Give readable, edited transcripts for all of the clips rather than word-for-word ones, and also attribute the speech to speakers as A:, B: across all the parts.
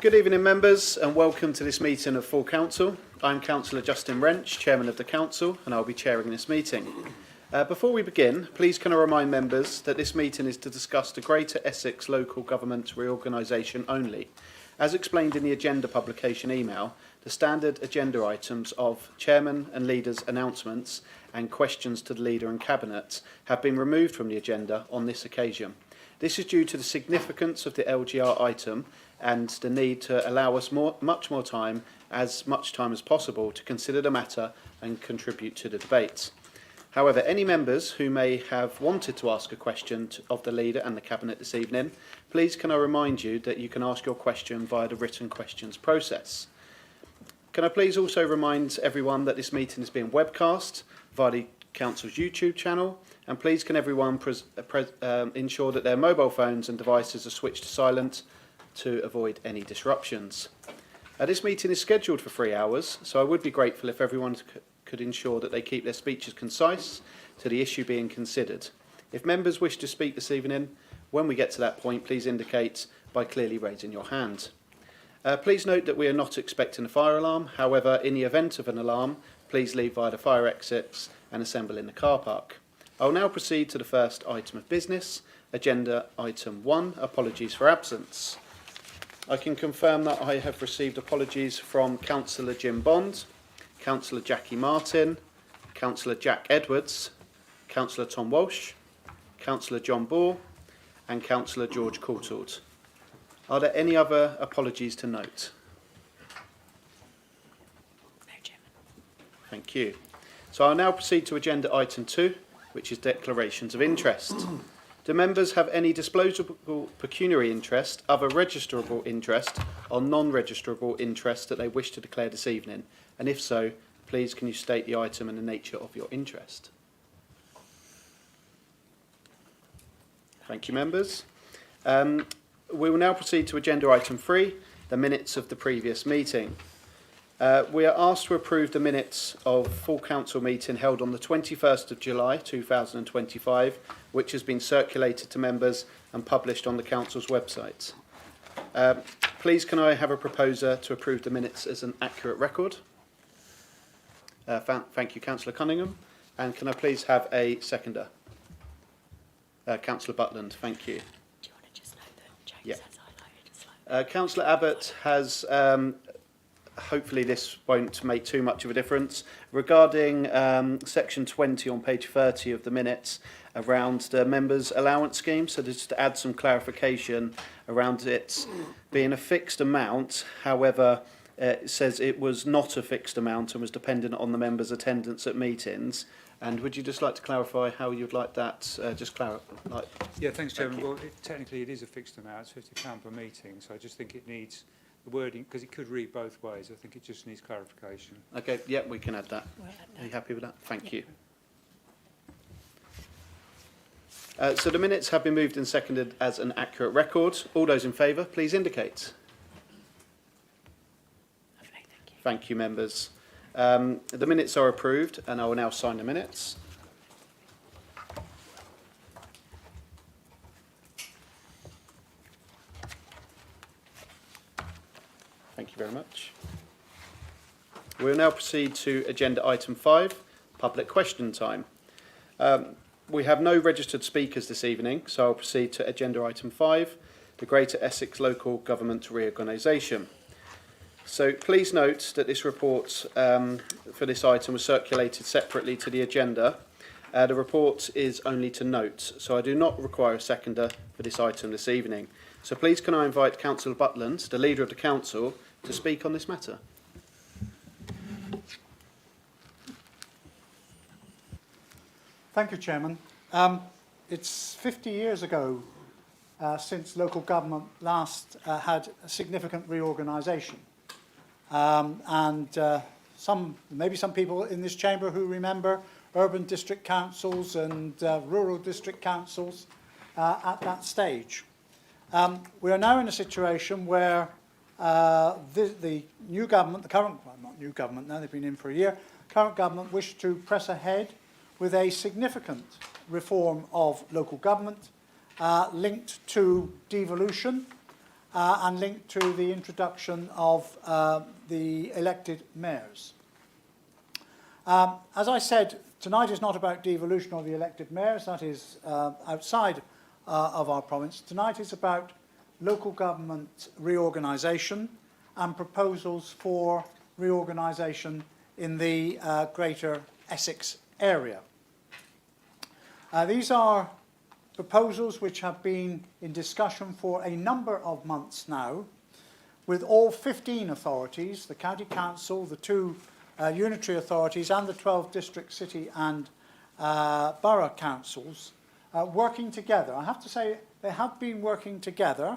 A: Good evening, members, and welcome to this meeting of Full Council. I'm Councillor Justin Wrench, Chairman of the Council, and I'll be chairing this meeting. Before we begin, please can I remind members that this meeting is to discuss the Greater Essex Local Government Reorganisation only. As explained in the agenda publication email, the standard agenda items of Chairman and Leader's announcements and questions to the Leader and Cabinet have been removed from the agenda on this occasion. This is due to the significance of the LGR item and the need to allow us much more time as possible to consider the matter and contribute to the debate. However, any members who may have wanted to ask a question of the Leader and the Cabinet this evening, please can I remind you that you can ask your question via the written questions process. Can I please also remind everyone that this meeting is being webcast via the Council's YouTube channel, and please can everyone ensure that their mobile phones and devices are switched to silent to avoid any disruptions. This meeting is scheduled for 3 hours, so I would be grateful if everyone could ensure that they keep their speeches concise to the issue being considered. If members wish to speak this evening, when we get to that point, please indicate by clearly raising your hand. Please note that we are not expecting a fire alarm. However, in the event of an alarm, please leave via the fire exits and assemble in the car park. I will now proceed to the first item of business, agenda item 1, apologies for absence. I can confirm that I have received apologies from Councillor Jim Bond, Councillor Jackie Martin, Councillor Jack Edwards, Councillor Tom Walsh, Councillor John Ball and Councillor George Coulthard. Are there any other apologies to note?
B: No, Chairman.
A: Thank you. So I'll now proceed to agenda item 2, which is declarations of interest. Do members have any disposable pecuniary interest, other registrable interest or non-registrable interest that they wish to declare this evening? And if so, please can you state the item and the nature of your interest? Thank you, members. We will now proceed to agenda item 3, the minutes of the previous meeting. We are asked to approve the minutes of full council meeting held on the 21st of July 2025, which has been circulated to members and published on the council's website. Please can I have a proposer to approve the minutes as an accurate record? Thank you, Councillor Cunningham. And can I please have a seconder? Councillor Butland, thank you.
B: Do you want to just note that James has highlighted a slide?
A: Councillor Abbott has, hopefully this won't make too much of a difference, regarding section 20 on page 30 of the minutes around the members' allowance scheme. So just to add some clarification around it being a fixed amount, however, it says it was not a fixed amount and was dependent on the members' attendance at meetings. And would you just like to clarify how you'd like that?
C: Yeah, thanks, Chairman. Well, technically it is a fixed amount, it's £50 per meeting, so I just think it needs the wording, because it could read both ways. I think it just needs clarification.
A: Okay, yeah, we can add that. Are you happy with that? Thank you. So the minutes have been moved and seconded as an accurate record. All those in favour, please indicate.
B: Lovely, thank you.
A: Thank you, members. The minutes are approved, and I will now sign the minutes. Thank you very much. We will now proceed to agenda item 5, public question time. We have no registered speakers this evening, so I'll proceed to agenda item 5, the Greater Essex Local Government Reorganisation. So please note that this report for this item was circulated separately to the agenda. The report is only to note, so I do not require a seconder for this item this evening. So please can I invite Councillor Butland, the Leader of the Council, to speak on this matter.
D: Thank you, Chairman. It's 50 years ago since local government last had a significant reorganisation. Maybe some people in this chamber who remember urban district councils and rural district councils at that stage. We are now in a situation where the new government, the current, well, not new government now, they've been in for a year, current government wish to press ahead with a significant reform of local government linked to devolution and linked to the introduction of the elected mayors. As I said, tonight is not about devolution of the elected mayors. That is outside of our province. Tonight is about local government reorganisation and proposals for reorganisation in the Greater Essex area. These are proposals which have been in discussion for a number of months now, with all 15 authorities, the County Council, the 2 unitary authorities and the 12 district, city and borough councils working together. I have to say they have been working together.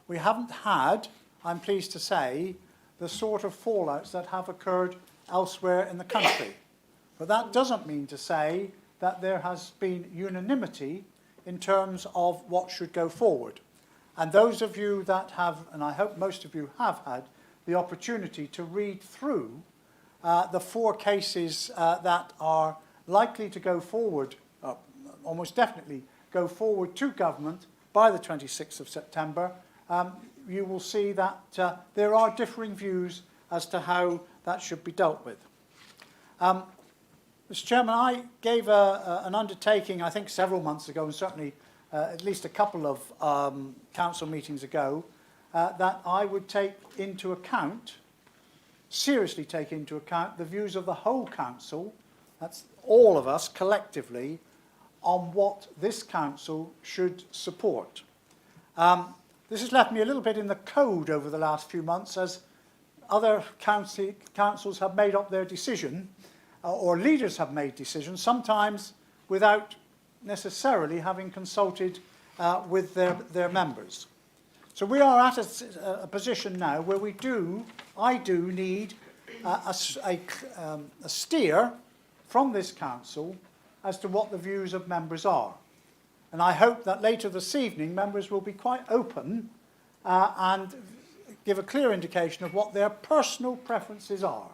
D: We haven't had, I'm pleased to say, the sort of fallouts that have occurred elsewhere in the country. But that doesn't mean to say that there has been unanimity in terms of what should go forward. And those of you that have, and I hope most of you have had, the opportunity to read through the 4 cases that are likely to go forward, almost definitely go forward to government by the 26th of September, you will see that there are differing views as to how that should be dealt with. Mr. Chairman, I gave an undertaking, I think several months ago, and certainly at least a couple of council meetings ago, that I would take into account, seriously take into account, the views of the whole council, that's all of us collectively, on what this council should support. This has left me a little bit in the code over the last few months as other councils have made up their decision, or leaders have made decisions, sometimes without necessarily having consulted with their members. So we are at a position now where I do need a steer from this council as to what the views of members are. And I hope that later this evening members will be quite open and give a clear indication of what their personal preferences are.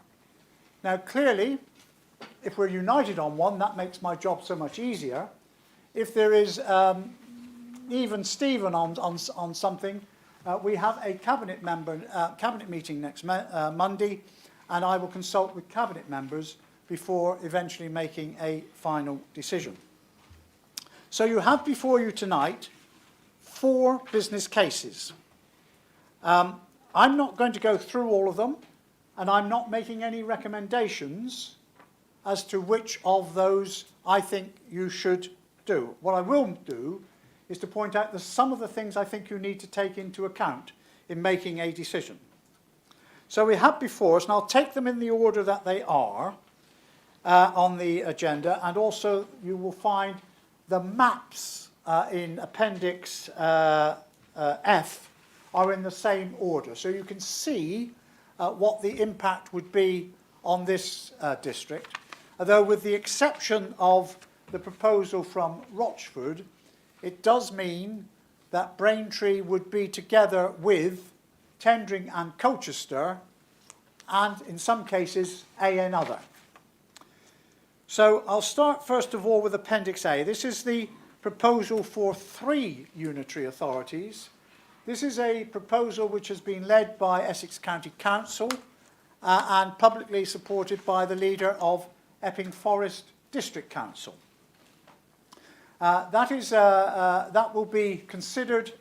D: Now clearly, if we're united on one, that makes my job so much easier. If there is even Stephen on something, we have a cabinet meeting next Monday, and I will consult with cabinet members before eventually making a final decision. So you have before you tonight 4 business cases. I'm not going to go through all of them, and I'm not making any recommendations as to which of those I think you should do. What I will do is to point out some of the things I think you need to take into account in making a decision. So we have before us, and I'll take them in the order that they are on the agenda, and also you will find the maps in Appendix F are in the same order. So you can see what the impact would be on this district, although with the exception of the proposal from Rochford, it does mean that Braintree would be together with Tendring and Colchester, and in some cases another. So I'll start first of all with Appendix A. This is the proposal for 3 unitary authorities. This is a proposal which has been led by Essex County Council and publicly supported by the leader of Epping Forest District Council. That will be considered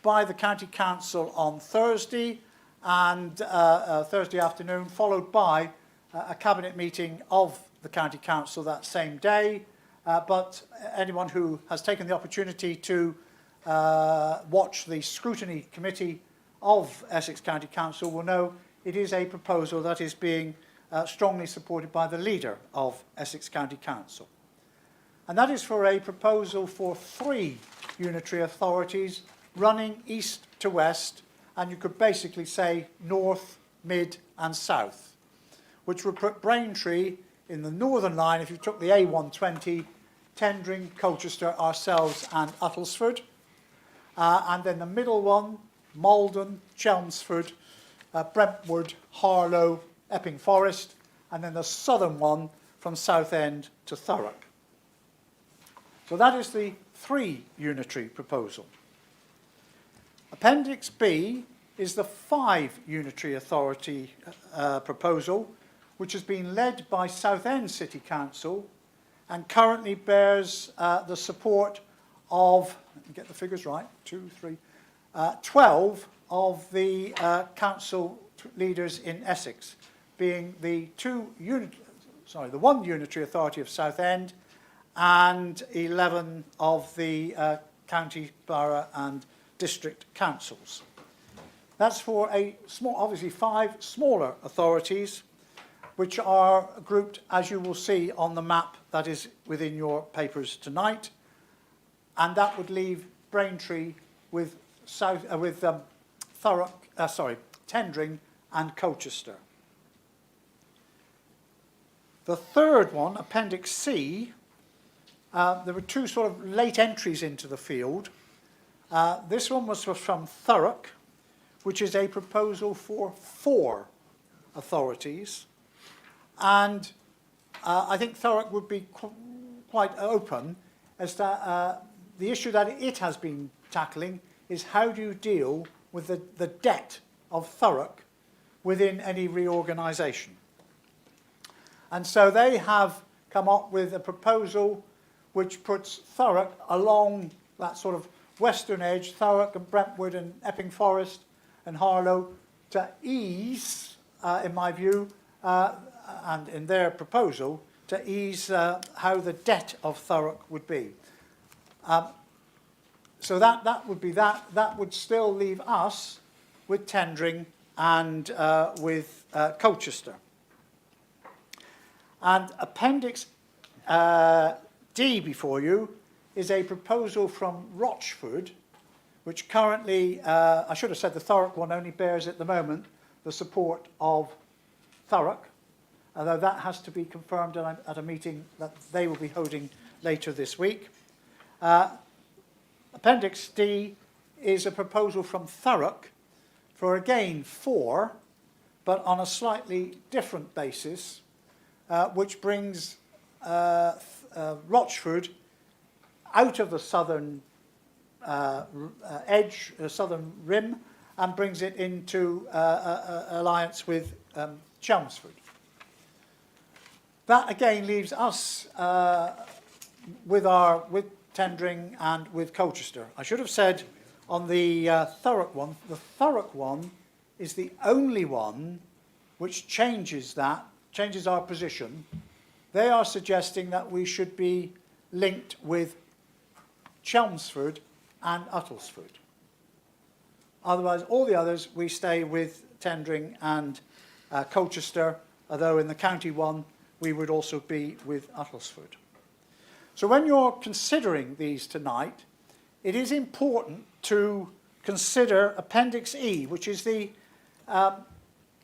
D: by the County Council on Thursday and Thursday afternoon, followed by a cabinet meeting of the County Council that same day. But anyone who has taken the opportunity to watch the scrutiny committee of Essex County Council will know it is a proposal that is being strongly supported by the leader of Essex County Council. And that is for a proposal for 3 unitary authorities running east to west, and you could basically say north, mid and south, which would put Braintree in the northern line if you took the A120, Tendring, Colchester, ourselves and Uttlesford. And then the middle one, Malden, Chelmsford, Brentwood, Harlow, Epping Forest, and then the southern one from Southend to Thurrock. So that is the 3 unitary proposal. Appendix B is the 5 unitary authority proposal, which has been led by Southend City Council and currently bears the support of, let me get the figures right, 12 of the council leaders in Essex, being the one unitary authority of Southend and 11 of the county, borough and district councils. That's for obviously 5 smaller authorities, which are grouped, as you will see on the map that is within your papers tonight, and that would leave Braintree with Tendring and Colchester. The third one, Appendix C, there were 2 sort of late entries into the field. This one was from Thurrock, which is a proposal for 4 authorities. And I think Thurrock would be quite open as to the issue that it has been tackling is how do you deal with the debt of Thurrock within any reorganisation. And so they have come up with a proposal which puts Thurrock along that sort of western edge, Thurrock and Brentwood and Epping Forest and Harlow, to ease, in my view, and in their proposal, to ease how the debt of Thurrock would be. So that would be that. That would still leave us with Tendring and with Colchester. And Appendix D before you is a proposal from Rochford, which currently, I should have said the Thurrock one only bears at the moment the support of Thurrock, although that has to be confirmed at a meeting that they will be holding later this week. Appendix D is a proposal from Thurrock for, again, 4, but on a slightly different basis, which brings Rochford out of the southern edge, southern rim, and brings it into alliance with Chelmsford. That again leaves us with Tendring and with Colchester. I should have said on the Thurrock one is the only one which changes our position. They are suggesting that we should be linked with Chelmsford and Uttlesford. Otherwise, all the others, we stay with Tendring and Colchester, although in the county one, we would also be with Uttlesford. So when you're considering these tonight, it is important to consider Appendix E, which is the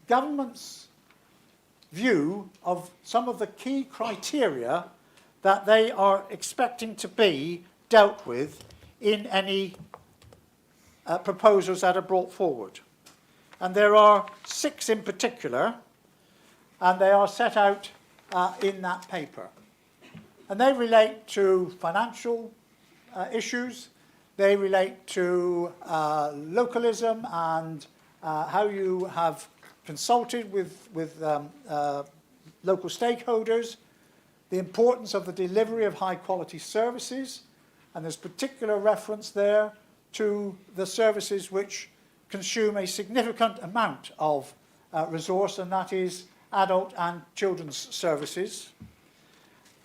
D: government's view of some of the key criteria that they are expecting to be dealt with in any proposals that are brought forward. And there are 6 in particular, and they are set out in that paper. And they relate to financial issues, they relate to localism and how you have consulted with local stakeholders, the importance of the delivery of high quality services, and there's particular reference there to the services which consume a significant amount of resource, and that is adult and children's services.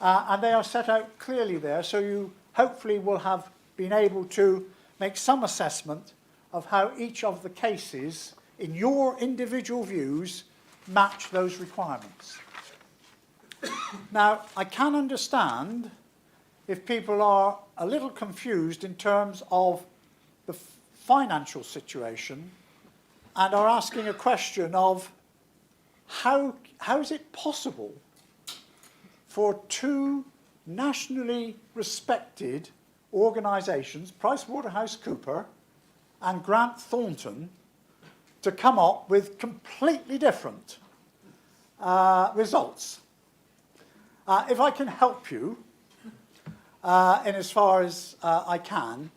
D: And they are set out clearly there, so you hopefully will have been able to make some assessment of how each of the cases, in your individual views, match those requirements. Now, I can understand if people are a little confused in terms of the financial situation and are asking a question of how is it possible for 2 nationally respected organisations, PricewaterhouseCoopers and Grant Thornton, to come up with completely different results. If I can help you, in as far as I can,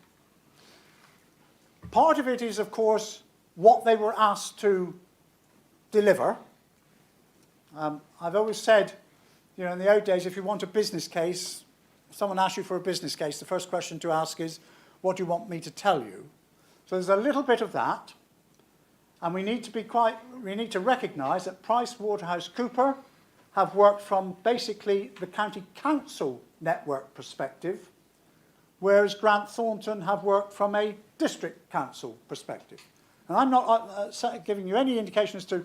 D: part of it is, of course, what they were asked to deliver. I've always said, you know, in the old days, if you want a business case, if someone asks you for a business case, the first question to ask is, what do you want me to tell you? So there's a little bit of that, and we need to recognise that PricewaterhouseCoopers have worked from basically the county council network perspective, whereas Grant Thornton have worked from a district council perspective. And I'm not giving you any indication as to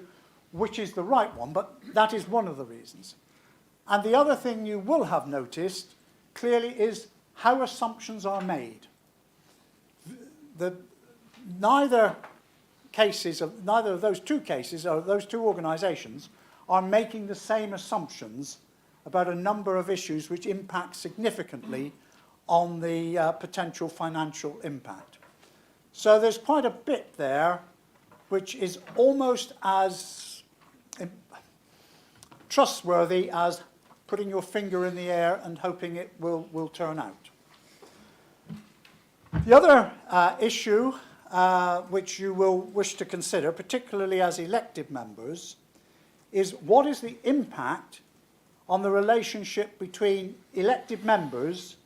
D: which is the right one, but that is one of the reasons. And the other thing you will have noticed clearly is how assumptions are made. Neither of those two cases, or those two organisations, are making the same assumptions about a number of issues which impact significantly on the potential financial impact. So there's quite a bit there which is almost as trustworthy as putting your finger in the air and hoping it will turn out. The other issue which you will wish to consider, particularly as elected members, is what is the impact on the relationship between elected members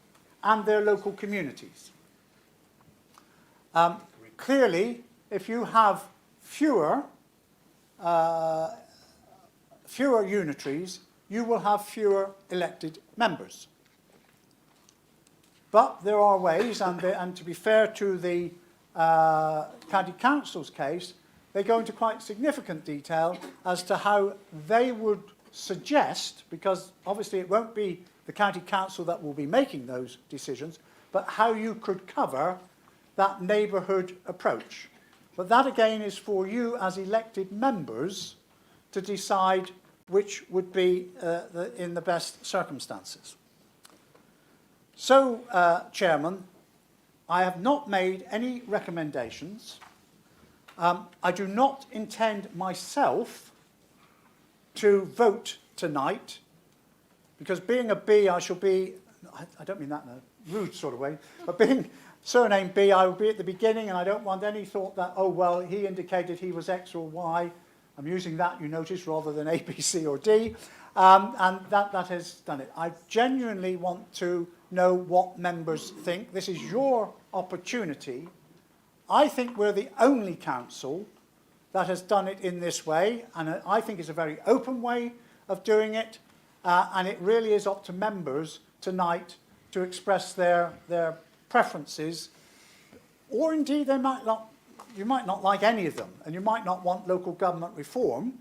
D: and their local communities. Clearly, if you have fewer unitaries, you will have fewer elected members. But there are ways, and to be fair to the County Council's case, they go into quite significant detail as to how they would suggest, because obviously it won't be the County Council that will be making those decisions, but how you could cover that neighbourhood approach. But that again is for you as elected members to decide which would be in the best circumstances. So, Chairman, I have not made any recommendations. I do not intend myself to vote tonight, because being a B, I shall be, I don't mean that in a rude sort of way, but being surname B, I will be at the beginning, and I don't want any thought that, oh, well, he indicated he was X or Y. I'm using that, you notice, rather than A, B, C, or D, and that has done it. I genuinely want to know what members think. This is your opportunity. I think we're the only council that has done it in this way, and I think it's a very open way of doing it, and it really is up to members tonight to express their preferences, or indeed you might not like any of them, and you might not want local government reform,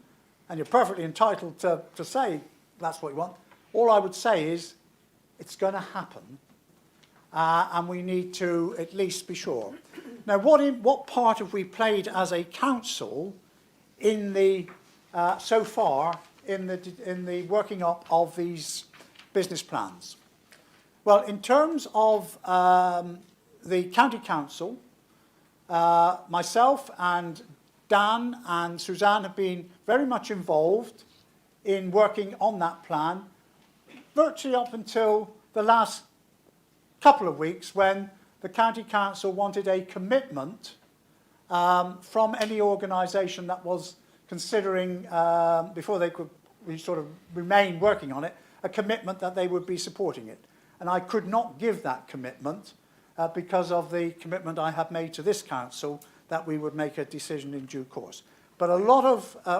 D: and you're perfectly entitled to say that's what you want. All I would say is it's going to happen, and we need to at least be sure. Now, what part have we played as a council in the so far in the working up of these business plans? Well, in terms of the county council, myself and Dan and Suzanne have been very much involved in working on that plan, virtually up until the last couple of weeks when the County Council wanted a commitment from any organisation that was considering, before they could sort of remain working on it, a commitment that they would be supporting it. And I could not give that commitment because of the commitment I have made to this council that we would make a decision in due course. But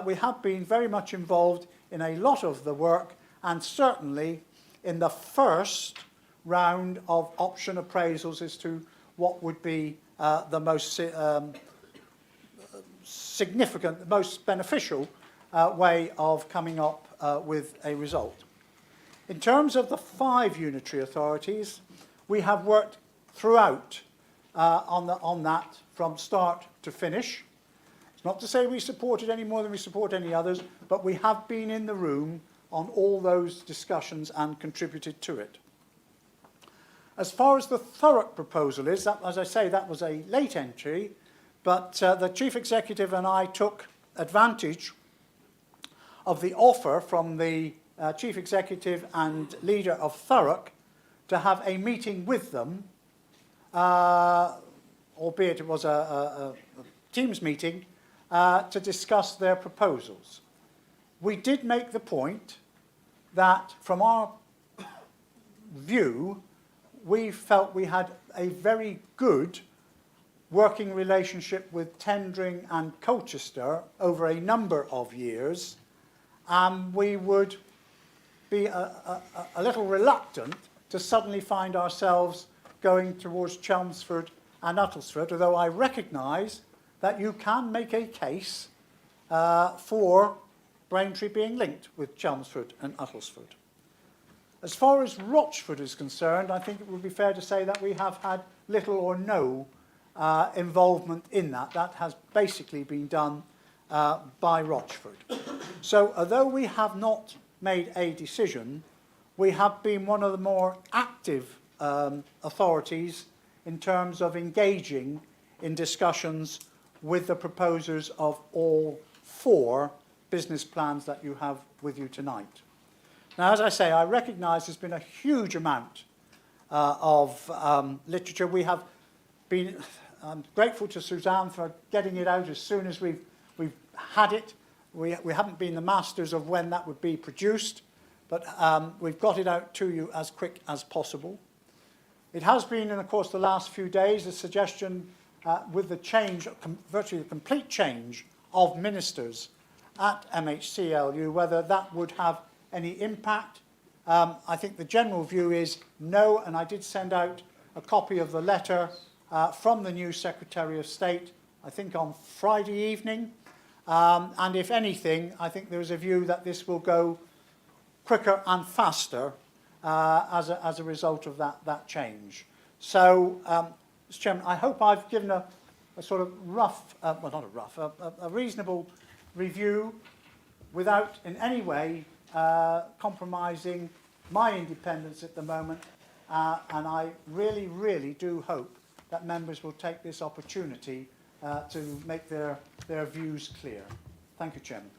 D: we have been very much involved in a lot of the work, and certainly in the first round of option appraisals as to what would be the most significant, the most beneficial way of coming up with a result. In terms of the 5 unitary authorities, we have worked throughout on that from start to finish. It's not to say we support it any more than we support any others, but we have been in the room on all those discussions and contributed to it. As far as the Thurrock proposal is, that, as I say, that was a late entry, but the Chief Executive and I took advantage of the offer from the Chief Executive and leader of Thurrock to have a meeting with them, albeit it was a Teams meeting, to discuss their proposals. We did make the point that from our view, we felt we had a very good working relationship with Tendring and Colchester over a number of years, and we would be a little reluctant to suddenly find ourselves going towards Chelmsford and Uttlesford, although I recognise that you can make a case for Braintree being linked with Chelmsford and Uttlesford. As far as Rochford is concerned, I think it would be fair to say that we have had little or no involvement in that. That has basically been done by Rochford. So although we have not made a decision, we have been one of the more active authorities in terms of engaging in discussions with the proposers of all 4 business plans that you have with you tonight. Now, as I say, I recognise there's been a huge amount of literature. We have been grateful to Suzanne for getting it out as soon as we've had it. We haven't been the masters of when that would be produced, but we've got it out to you as quick as possible. It has been, in, of course, the last few days, a suggestion with the change, virtually the complete change of ministers at MHCLU, whether that would have any impact. I think the general view is no, and I did send out a copy of the letter from the new Secretary of State, I think on Friday evening. And if anything, I think there is a view that this will go quicker and faster as a result of that change. So, Mr. Chairman, I hope I've given a sort of rough, well, not a rough, a reasonable review without in any way compromising my independence at the moment. And I really, really do hope that members will take this opportunity to make their views clear. Thank you, Chairman.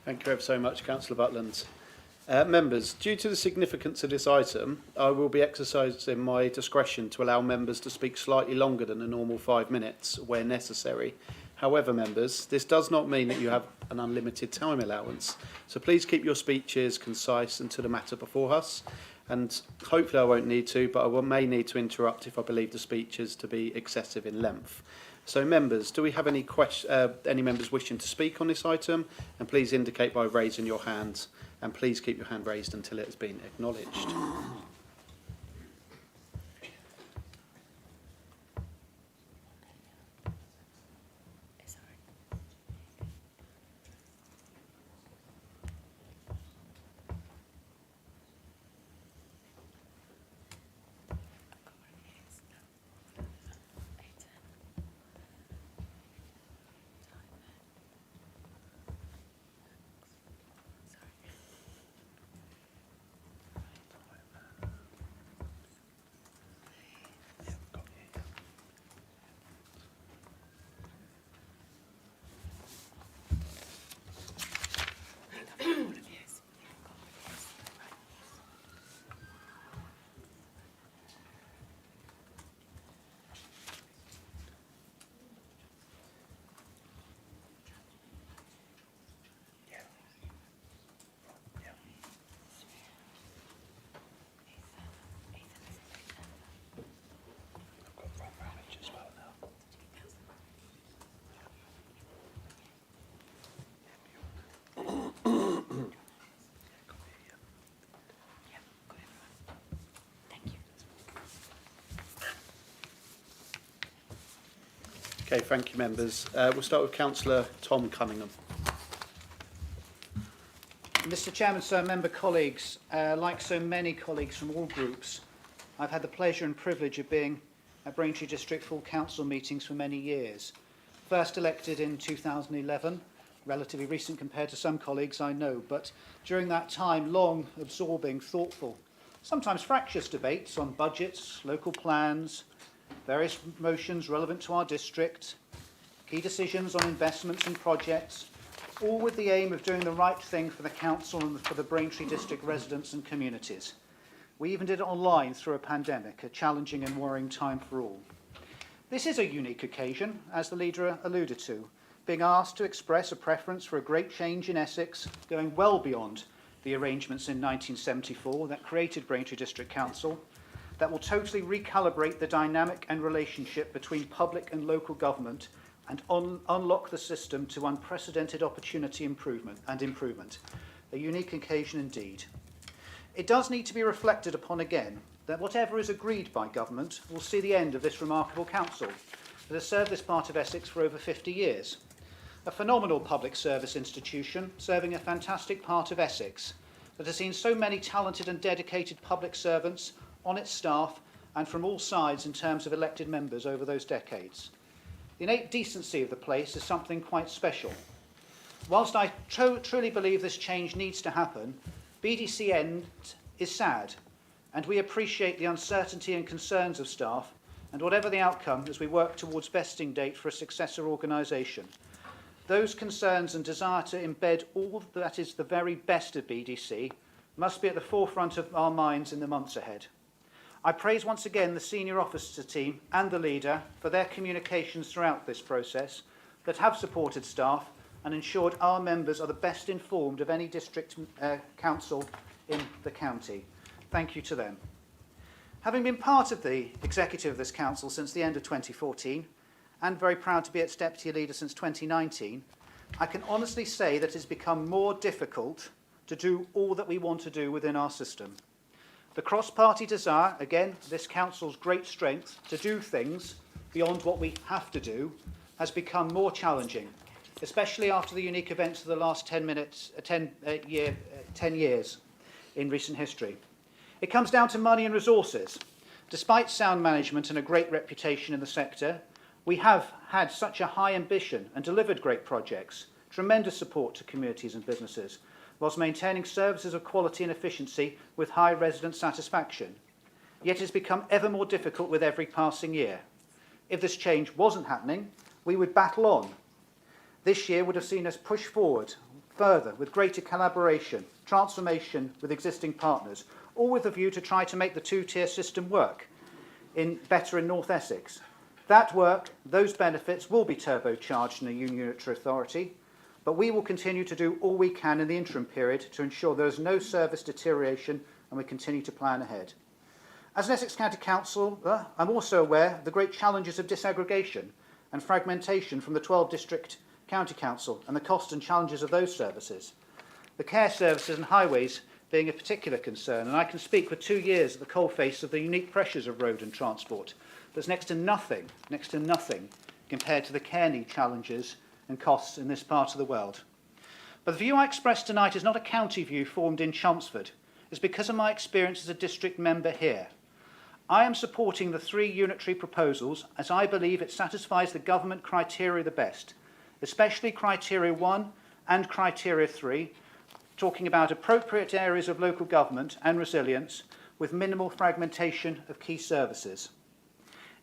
A: Thank you ever so much, Councillor Butland. Members, due to the significance of this item, I will be exercising my discretion to allow members to speak slightly longer than the normal 5 minutes where necessary. However, members, this does not mean that you have an unlimited time allowance. So please keep your speeches concise and to the matter before us. And hopefully I won't need to, but I may need to interrupt if I believe the speeches to be excessive in length. So members, do we have any members wishing to speak on this item? And please indicate by raising your hand. And please keep your hand raised until it has been acknowledged. Okay, thank you, members. We'll start with Councillor Tom Cunningham.
E: Mr. Chairman, sir, member colleagues, like so many colleagues from all groups, I've had the pleasure and privilege of being at Braintree District Full Council meetings for many years. First elected in 2011, relatively recent compared to some colleagues I know, but during that time, long, absorbing, thoughtful, sometimes fractious debates on budgets, local plans, various motions relevant to our district, key decisions on investments and projects, all with the aim of doing the right thing for the council and for the Braintree district residents and communities. We even did it online through a pandemic, a challenging and worrying time for all. This is a unique occasion, as the leader alluded to, being asked to express a preference for a great change in Essex, going well beyond the arrangements in 1974 that created Braintree District Council, that will totally recalibrate the dynamic and relationship between public and local government and unlock the system to unprecedented opportunity improvement. A unique occasion indeed. It does need to be reflected upon again that whatever is agreed by government will see the end of this remarkable council that has served this part of Essex for over 50 years. A phenomenal public service institution serving a fantastic part of Essex that has seen so many talented and dedicated public servants on its staff and from all sides in terms of elected members over those decades. The innate decency of the place is something quite special. Whilst I truly believe this change needs to happen, BDC end is sad, and we appreciate the uncertainty and concerns of staff, and whatever the outcome as we work towards vesting date for a successor organisation. Those concerns and desire to embed all that is the very best of BDC must be at the forefront of our minds in the months ahead. I praise once again the senior officer team and the leader for their communications throughout this process that have supported staff and ensured our members are the best informed of any district council in the county. Thank you to them. Having been part of the executive of this council since the end of 2014, and very proud to be its deputy leader since 2019, I can honestly say that it has become more difficult to do all that we want to do within our system. The cross-party desire, again, this council's great strength to do things beyond what we have to do, has become more challenging, especially after the unique events of the last 10 years in recent history. It comes down to money and resources. Despite sound management and a great reputation in the sector, we have had such a high ambition and delivered great projects, tremendous support to communities and businesses, whilst maintaining services of quality and efficiency with high resident satisfaction. Yet it has become ever more difficult with every passing year. If this change wasn't happening, we would battle on. This year would have seen us push forward further with greater collaboration, transformation with existing partners, all with a view to try to make the two-tier system work better in North Essex. That work, those benefits will be turbocharged in a unitary authority, but we will continue to do all we can in the interim period to ensure there is no service deterioration and we continue to plan ahead. As an Essex County Councillor, I'm also aware of the great challenges of disaggregation and fragmentation from the 12 district county council and the cost and challenges of those services. The care services and highways being a particular concern, and I can speak with 2 years at the coalface of the unique pressures of road and transport. There's next to nothing compared to the care need challenges and costs in this part of the world. But the view I express tonight is not a county view formed in Chelmsford. It's because of my experience as a district member here. I am supporting the 3 unitary proposals as I believe it satisfies the government criteria the best, especially criteria 1 and criteria 3, talking about appropriate areas of local government and resilience with minimal fragmentation of key services.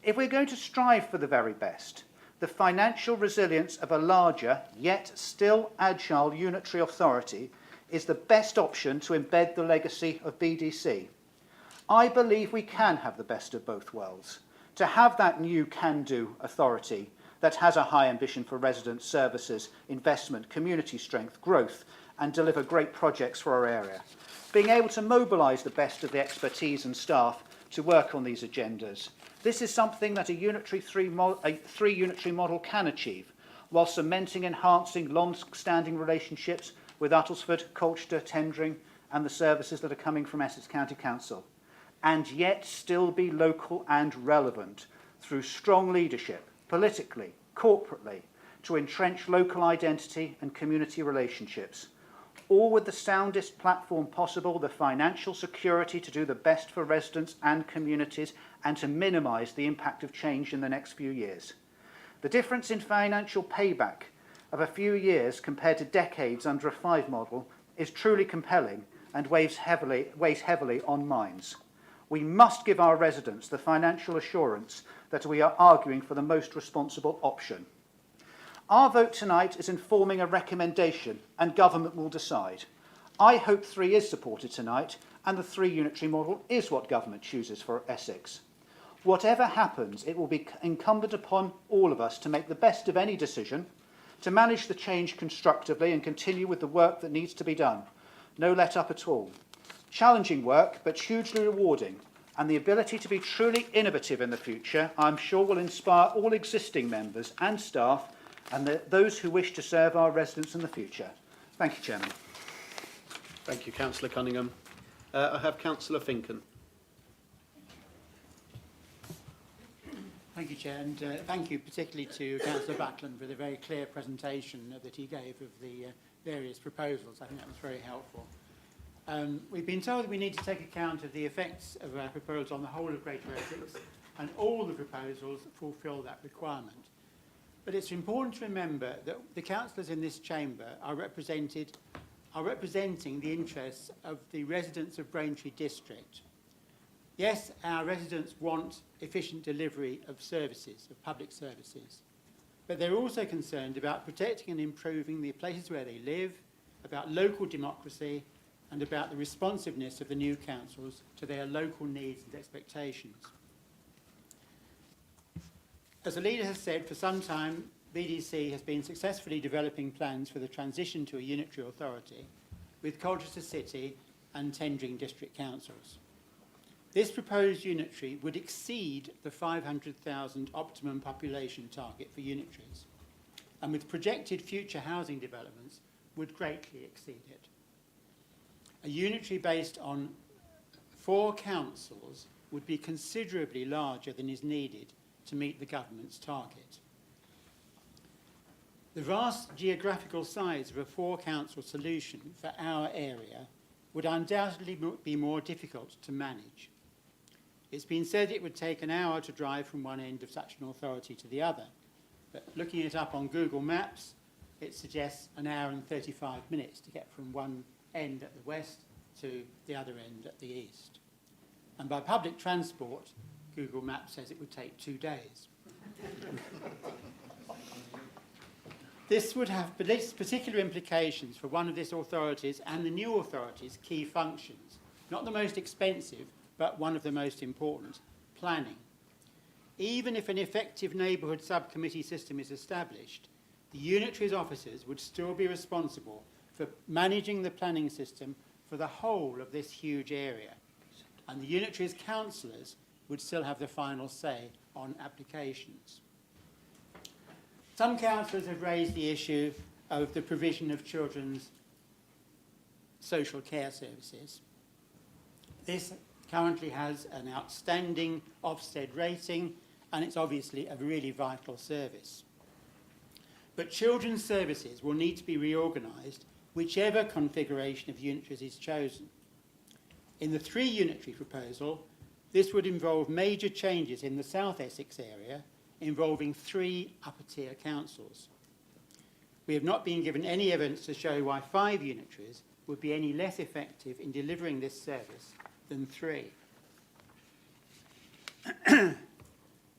E: If we're going to strive for the very best, the financial resilience of a larger, yet still agile unitary authority is the best option to embed the legacy of BDC. I believe we can have the best of both worlds, to have that new can-do authority that has a high ambition for resident services, investment, community strength, growth, and deliver great projects for our area. Being able to mobilise the best of the expertise and staff to work on these agendas. This is something that a 3 unitary model can achieve, while cementing, enhancing long-standing relationships with Uttlesford, Colchester, Tendring, and the services that are coming from Essex County Council, and yet still be local and relevant through strong leadership, politically, corporately, to entrench local identity and community relationships, all with the soundest platform possible, the financial security to do the best for residents and communities and to minimise the impact of change in the next few years. The difference in financial payback of a few years compared to decades under a 5 model is truly compelling and weighs heavily on minds. We must give our residents the financial assurance that we are arguing for the most responsible option. Our vote tonight is informing a recommendation and government will decide. I hope 3 is supported tonight and the 3 unitary model is what government chooses for Essex. Whatever happens, it will be incumbent upon all of us to make the best of any decision, to manage the change constructively and continue with the work that needs to be done. No let up at all. Challenging work, but hugely rewarding, and the ability to be truly innovative in the future, I'm sure will inspire all existing members and staff and those who wish to serve our residents in the future. Thank you, Chairman.
A: Thank you, Councillor Cunningham. I have Councillor Finken.
F: Thank you, Chair, and thank you particularly to Councillor Buckland for the very clear presentation that he gave of the various proposals. I think that was very helpful. We've been told that we need to take account of the effects of our proposals on the whole of Greater Essex, and all the proposals fulfil that requirement. But it's important to remember that the councillors in this chamber are representing the interests of the residents of Braintree District. Yes, our residents want efficient delivery of services, of public services, but they're also concerned about protecting and improving the places where they live, about local democracy, and about the responsiveness of the new councils to their local needs and expectations. As the leader has said, for some time, BDC has been successfully developing plans for the transition to a unitary authority with Colchester City and tendering district councils. This proposed unitary would exceed the 500,000 optimum population target for unitaries, and with projected future housing developments would greatly exceed it. A unitary based on 4 councils would be considerably larger than is needed to meet the government's target. The vast geographical size of a 4-council solution for our area would undoubtedly be more difficult to manage. It's been said it would take an hour to drive from one end of such an authority to the other, but looking it up on Google Maps, it suggests an hour and 35 minutes to get from one end at the west to the other end at the east. And by public transport, Google Maps says it would take 2 days. This would have particular implications for one of this authority's and the new authority's key functions, not the most expensive, but one of the most important, planning. Even if an effective neighbourhood subcommittee system is established, the unitary's officers would still be responsible for managing the planning system for the whole of this huge area, and the unitary's councillors would still have the final say on applications. Some councillors have raised the issue of the provision of children's social care services. This currently has an outstanding Ofsted rating, and it's obviously a really vital service. But children's services will need to be reorganised whichever configuration of unitaries is chosen. In the 3 unitary proposal, this would involve major changes in the South Essex area, involving 3 upper-tier councils. We have not been given any evidence to show why 5 unitaries would be any less effective in delivering this service than 3.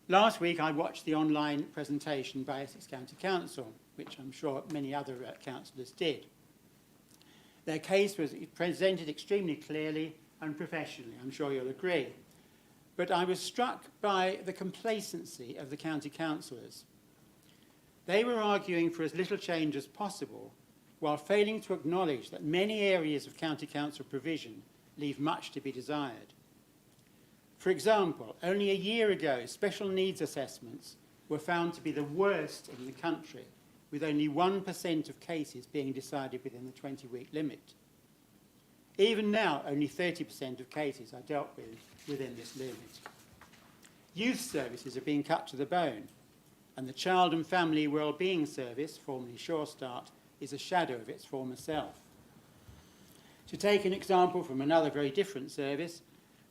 F: Last week I watched the online presentation by Essex County Council, which I'm sure many other councillors did. Their case was presented extremely clearly and professionally, I'm sure you'll agree. But I was struck by the complacency of the county councillors. They were arguing for as little change as possible, while failing to acknowledge that many areas of county council provision leave much to be desired. For example, only a year ago, special needs assessments were found to be the worst in the country, with only 1% of cases being decided within the 20-week limit. Even now, only 30% of cases are dealt with within this limit. Youth services are being cut to the bone, and the Child and Family Wellbeing Service, formerly Sure Start, is a shadow of its former self. To take an example from another very different service,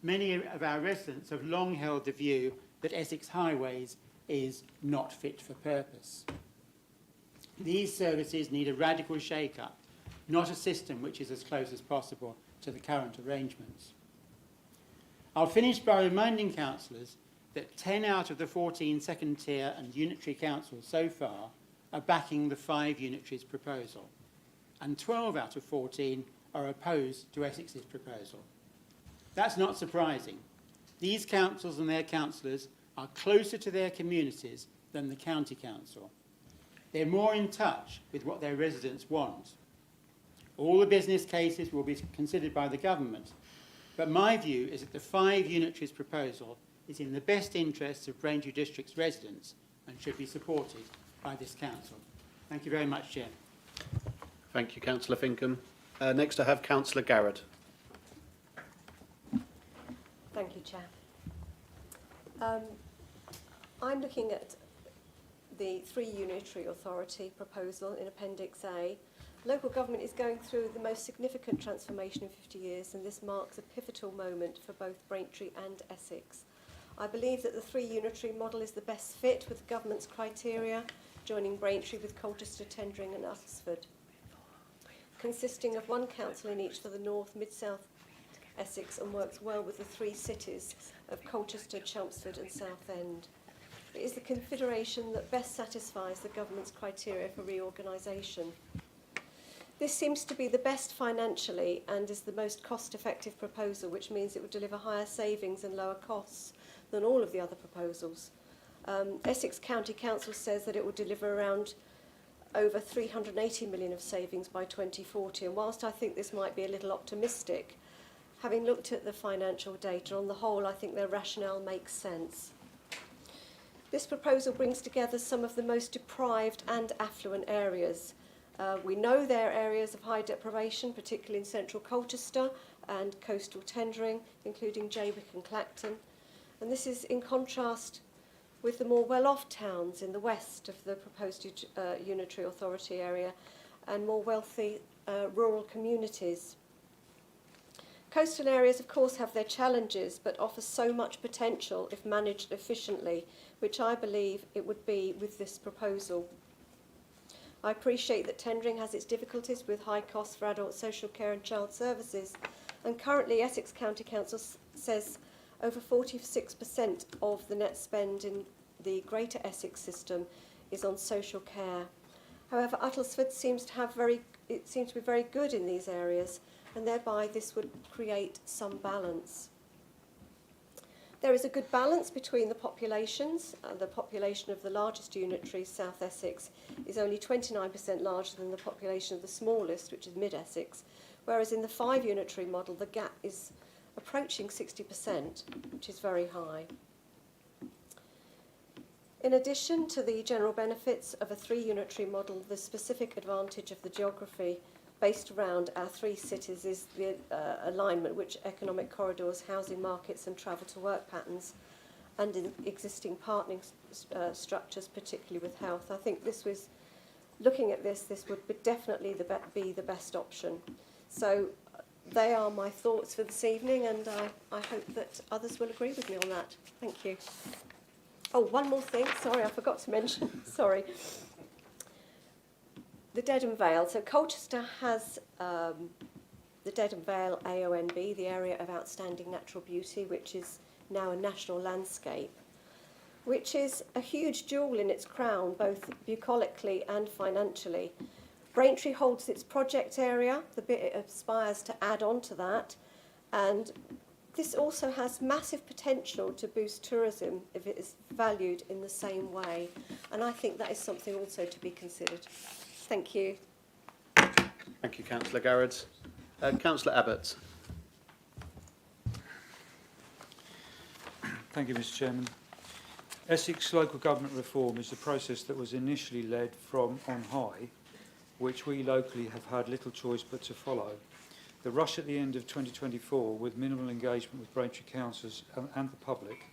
F: many of our residents have long held the view that Essex Highways is not fit for purpose. These services need a radical shake-up, not a system which is as close as possible to the current arrangements. I'll finish by reminding councillors that 10 out of the 14 second-tier and unitary councils so far are backing the 5 unitaries proposal, and 12 out of 14 are opposed to Essex's proposal. That's not surprising. These councils and their councillors are closer to their communities than the county council. They're more in touch with what their residents want. All the business cases will be considered by the government, but my view is that the 5 unitaries proposal is in the best interests of Braintree District's residents and should be supported by this council. Thank you very much, Chair.
A: Thank you, Councillor Finkham. Next I have Councillor Garrett.
B: Thank you, Chair. I'm looking at the 3 unitary authority proposal in Appendix A. Local government is going through the most significant transformation in 50 years, and this marks a pivotal moment for both Braintree and Essex. I believe that the 3 unitary model is the best fit with the government's criteria, joining Braintree with Colchester, Tendring and Uttlesford, consisting of 1 council in each for the North, Mid-South Essex, and works well with the 3 cities of Colchester, Chelmsford and Southend. It is the configuration that best satisfies the government's criteria for reorganisation. This seems to be the best financially and is the most cost-effective proposal, which means it would deliver higher savings and lower costs than all of the other proposals. Essex County Council says that it will deliver around over 380 million of savings by 2040, and whilst I think this might be a little optimistic, having looked at the financial data, on the whole I think their rationale makes sense. This proposal brings together some of the most deprived and affluent areas. We know there are areas of high deprivation, particularly in central Colchester and coastal Tendring, including Jaywick and Clacton. And this is in contrast with the more well-off towns in the west of the proposed unitary authority area and more wealthy rural communities. Coastal areas, of course, have their challenges, but offer so much potential if managed efficiently, which I believe it would be with this proposal. I appreciate that Tendring has its difficulties with high costs for adult social care and child services, and currently Essex County Council says over 46% of the net spend in the Greater Essex system is on social care. However, Uttlesford seems to be very good in these areas, and thereby this would create some balance. There is a good balance between the populations. The population of the largest unitary, South Essex, is only 29% larger than the population of the smallest, which is Mid Essex, whereas in the 5 unitary model the gap is approaching 60%, which is very high. In addition to the general benefits of a 3 unitary model, the specific advantage of the geography based around our 3 cities is the alignment which economic corridors, housing markets and travel to work patterns and in existing partnering structures, particularly with health. I think this was, looking at this would be definitely be the best option. So they are my thoughts for this evening, and I hope that others will agree with me on that. Thank you. Oh, one more thing, sorry, I forgot to mention, sorry. The Dedham Vale. So Colchester has the Dedham Vale AONB, the Area of Outstanding Natural Beauty, which is now a national landscape, which is a huge jewel in its crown, both bucolically and financially. Braintree holds its project area, the bit it aspires to add on to that, and this also has massive potential to boost tourism if it is valued in the same way, and I think that is something also to be considered. Thank you.
A: Thank you, Councillor Garrett. Councillor Abbott.
C: Thank you, Mr. Chairman. Essex local government reform is a process that was initially led from on high, which we locally have had little choice but to follow. The rush at the end of 2024, with minimal engagement with Braintree councillors and the public,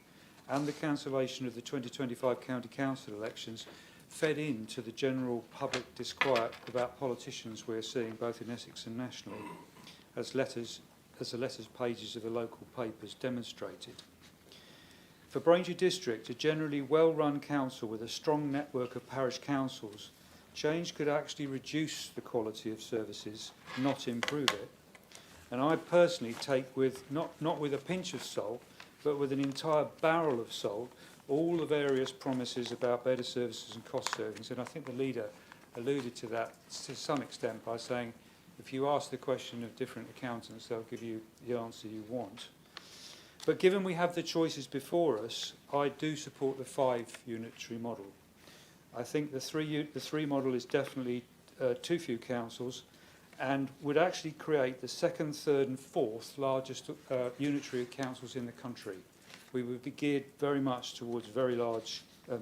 C: and the cancellation of the 2025 county council elections, fed into the general public disquiet about politicians we're seeing both in Essex and nationally, as the letters pages of the local papers demonstrated. For Braintree District, a generally well-run council with a strong network of parish councils, change could actually reduce the quality of services, not improve it. And I personally take with, not with a pinch of salt, but with an entire barrel of salt, all the various promises about better services and cost savings. And I think the leader alluded to that to some extent by saying, if you ask the question of different accountants, they'll give you the answer you want. But given we have the choices before us, I do support the 5 unitary model. I think the three model is definitely too few councils, and would actually create the second, third and fourth largest unitary councils in the country. We would be geared very much towards very large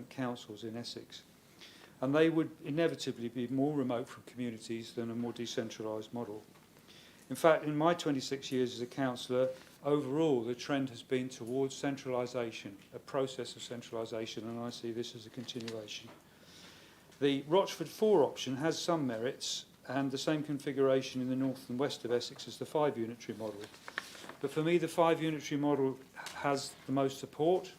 C: councils in Essex. And they would inevitably be more remote from communities than a more decentralised model. In fact, in my 26 years as a councillor, overall the trend has been towards centralisation, a process of centralisation, and I see this as a continuation. The Rochford 4 option has some merits, and the same configuration in the north and west of Essex as the 5 unitary model. But for me, the 5 unitary model has the most support.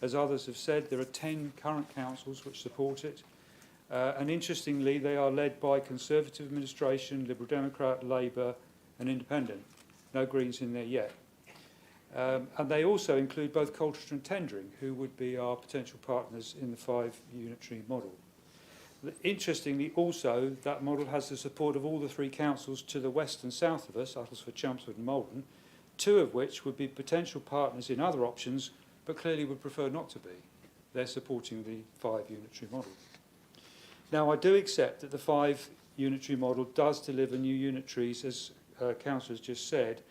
C: As others have said, there are 10 current councils which support it. And interestingly, they are led by Conservative administration, Liberal Democrat, Labour and Independent. No Greens in there yet. And they also include both Colchester and Tendring, who would be our potential partners in the 5 unitary model. Interestingly, also, that model has the support of all the 3 councils to the west and south of us, Uttlesford, Chelmsford and Malvern, 2 of which would be potential partners in other options, but clearly would prefer not to be. They're supporting the 5 unitary model. Now, I do accept that the 5 unitary model does deliver new unitaries, as Councillor has just said,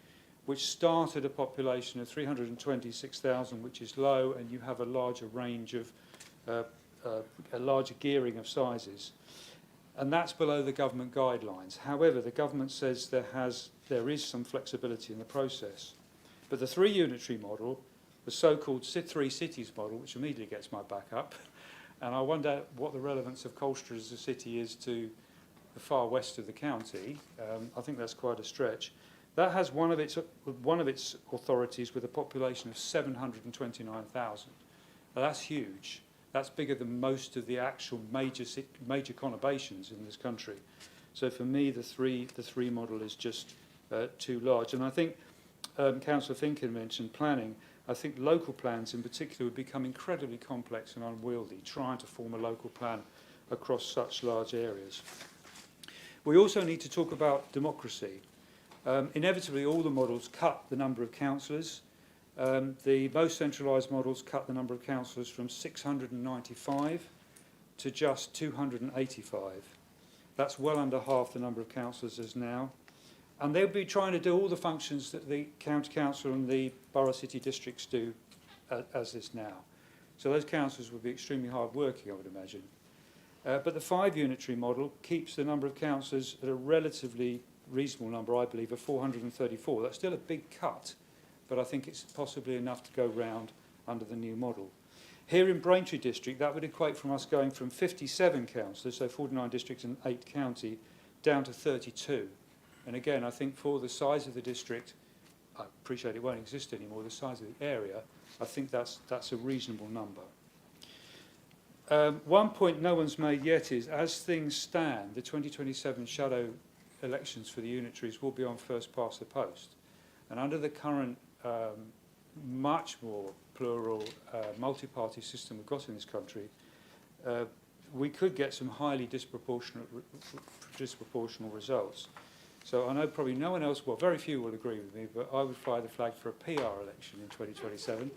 C: which start at a population of 326,000, which is low, and you have a larger range of a larger gearing of sizes, and that's below the government guidelines. However, the government says there is some flexibility in the process. But the 3 unitary model, the so-called 3 cities model, which immediately gets my back up, and I wonder what the relevance of Colchester as a city is to the far west of the county. I think that's quite a stretch. That has one of its authorities with a population of 729,000. Now, that's huge. That's bigger than most of the actual major conurbations in this country. So for me, the three model is just too large. And I think Councillor Finkin mentioned planning. I think local plans in particular would become incredibly complex and unwieldy, trying to form a local plan across such large areas. We also need to talk about democracy. Inevitably, all the models cut the number of councillors. The most centralised models cut the number of councillors from 695 to just 285. That's well under half the number of councillors as now. And they'll be trying to do all the functions that the county council and the borough city districts do as is now. So those councillors would be extremely hard working, I would imagine. But the 5 unitary model keeps the number of councillors at a relatively reasonable number, I believe, of 434. That's still a big cut, but I think it's possibly enough to go round under the new model. Here in Braintree district, that would equate from us going from 57 councillors, so 49 districts and 8 county, down to 32. And again, I think for the size of the district, I appreciate it won't exist anymore, the size of the area, I think that's a reasonable number. One point no one's made yet is, as things stand, the 2027 shadow elections for the unitaries will be on first past the post. And under the current much more plural multi-party system we've got in this country, we could get some highly disproportional results. So I know probably no one else, well, very few will agree with me, but I would fly the flag for a PR election in 2027,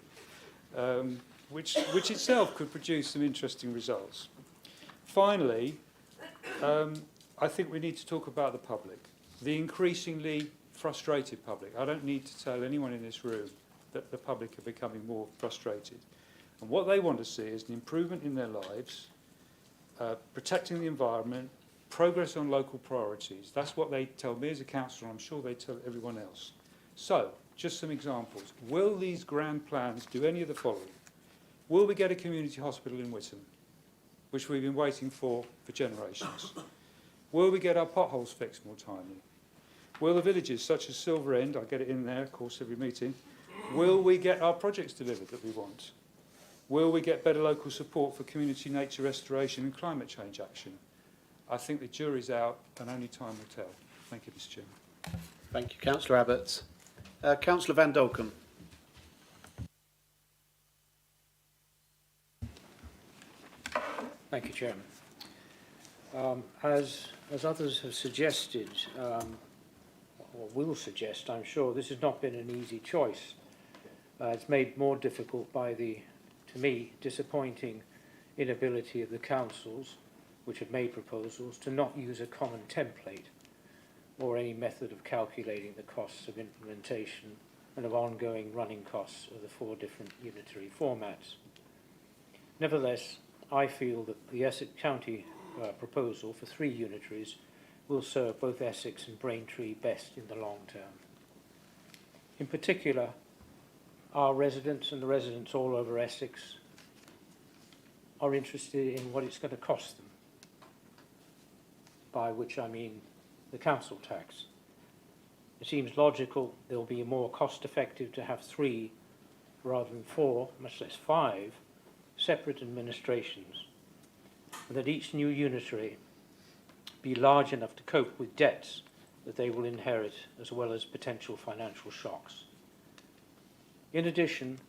C: which itself could produce some interesting results. Finally, I think we need to talk about the public, the increasingly frustrated public. I don't need to tell anyone in this room that the public are becoming more frustrated. And what they want to see is an improvement in their lives, protecting the environment, progress on local priorities. That's what they tell me as a councillor, and I'm sure they tell everyone else. So, just some examples. Will these grand plans do any of the following? Will we get a community hospital in Witham, which we've been waiting for generations? Will we get our potholes fixed more timely? Will the villages such as Silver End, I get it in there, of course, every meeting, will we get our projects delivered that we want? Will we get better local support for community nature restoration and climate change action? I think the jury's out and only time will tell. Thank you, Mr. Chairman.
A: Thank you, Councillor Abbott. Councillor Van Dolkum.
G: Thank you, Chairman. As others have suggested, or will suggest, I'm sure, this has not been an easy choice. It's made more difficult by the, to me, disappointing inability of the councils, which have made proposals, to not use a common template or any method of calculating the costs of implementation and of ongoing running costs of the 4 different unitary formats. Nevertheless, I feel that the Essex County proposal for 3 unitaries will serve both Essex and Braintree best in the long term. In particular, our residents and the residents all over Essex are interested in what it's going to cost them, by which I mean the council tax. It seems logical it will be more cost effective to have 3 rather than 4, much less 5, separate administrations, and that each new unitary be large enough to cope with debts that they will inherit, as well as potential financial shocks. In addition,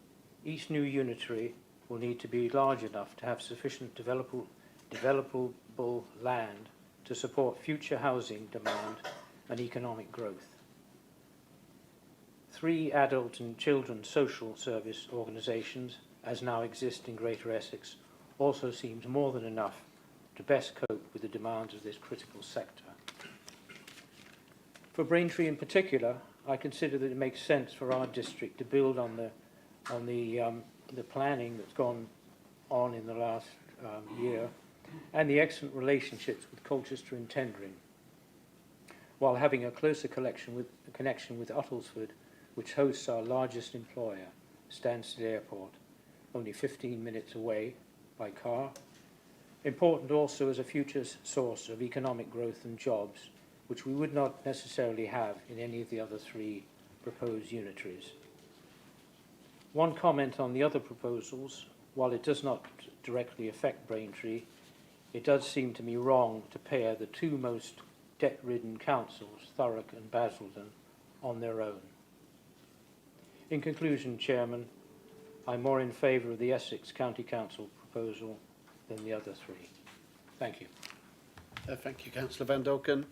G: each new unitary will need to be large enough to have sufficient developable land to support future housing demand and economic growth. 3 adult and children's social service organisations, as now exist in Greater Essex, also seems more than enough to best cope with the demands of this critical sector. For Braintree in particular, I consider that it makes sense for our district to build on the planning that's gone on in the last year and the excellent relationships with Colchester and Tendring, while having a closer connection with Uttlesford, which hosts our largest employer, Stansted Airport, only 15 minutes away by car. Important also as a future source of economic growth and jobs, which we would not necessarily have in any of the other 3 proposed unitaries. One comment on the other proposals: while it does not directly affect Braintree, it does seem to me wrong to pair the 2 most debt-ridden councils, Thurrock and Basildon, on their own. In conclusion, Chairman, I'm more in favour of the Essex County Council proposal than the other 3. Thank you.
A: Thank you, Councillor Van Dolken.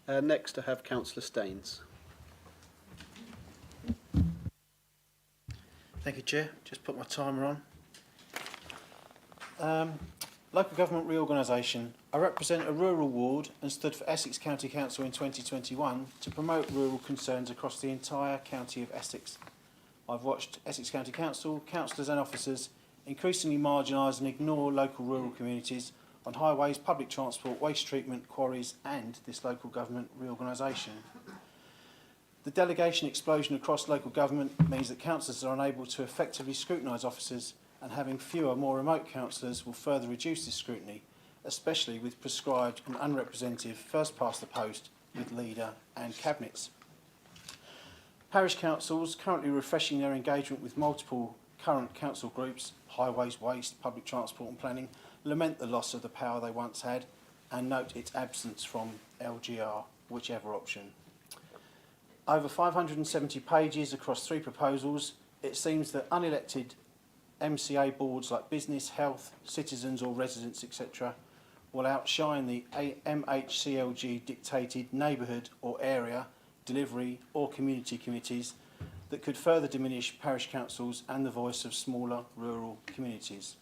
A: Next, I have Councillor Staines.
H: Thank you, Chair. Just put my timer on. Local government reorganisation. I represent a rural ward and stood for Essex County Council in 2021 to promote rural concerns across the entire county of Essex. I've watched Essex County Council, councillors and officers increasingly marginalise and ignore local rural communities on highways, public transport, waste treatment, quarries and this local government reorganisation. The delegation explosion across local government means that councillors are unable to effectively scrutinise officers, and having fewer, more remote councillors will further reduce this scrutiny, especially with prescribed and unrepresentative first past the post with leader and cabinets. Parish councils, currently refreshing their engagement with multiple current council groups, highways, waste, public transport and planning, lament the loss of the power they once had and note its absence from LGR, whichever option. Over 570 pages across 3 proposals, it seems that unelected MCA boards like business, health, citizens or residents, etc. will outshine the MHCLG dictated neighbourhood or area, delivery or community committees that could further diminish parish councils and the voice of smaller rural communities.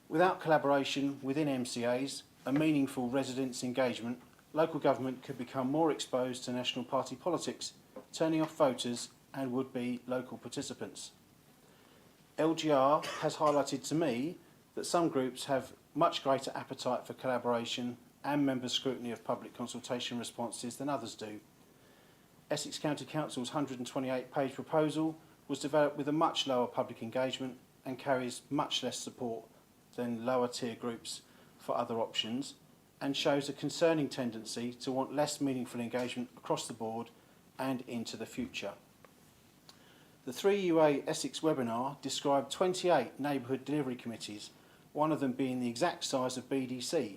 H: Without collaboration within MCAs and meaningful residents' engagement, local government could become more exposed to national party politics, turning off voters and would-be local participants. LGR has highlighted to me that some groups have much greater appetite for collaboration and member scrutiny of public consultation responses than others do. Essex County Council's 128-page proposal was developed with a much lower public engagement and carries much less support than lower tier groups for other options, and shows a concerning tendency to want less meaningful engagement across the board and into the future. The 3UA Essex webinar described 28 neighbourhood delivery committees, one of them being the exact size of BDC,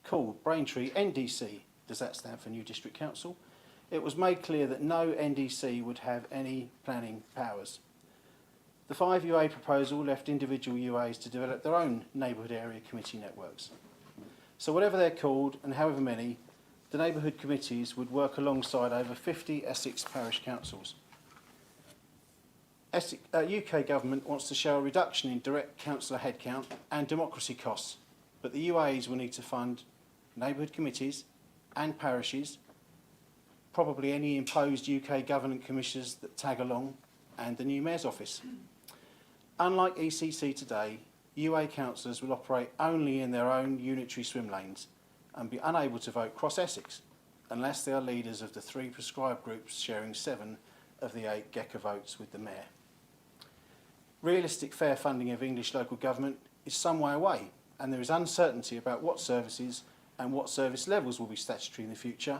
H: called Braintree NDC. Does that stand for New District Council? It was made clear that no NDC would have any planning powers. The 5UA proposal left individual UAs to develop their own neighbourhood area committee networks. So whatever they're called and however many, the neighbourhood committees would work alongside over 50 Essex parish councils. UK government wants to show a reduction in direct councillor headcount and democracy costs, but the UAs will need to fund neighbourhood committees and parishes, probably any imposed UK government commissioners that tag along, and the new Mayor's office. Unlike ECC today, UA councillors will operate only in their own unitary swim lanes and be unable to vote cross-Essex unless they are leaders of the 3 prescribed groups sharing 7 of the 8 GECA votes with the Mayor. Realistic fair funding of English local government is some way away, and there is uncertainty about what services and what service levels will be statutory in the future,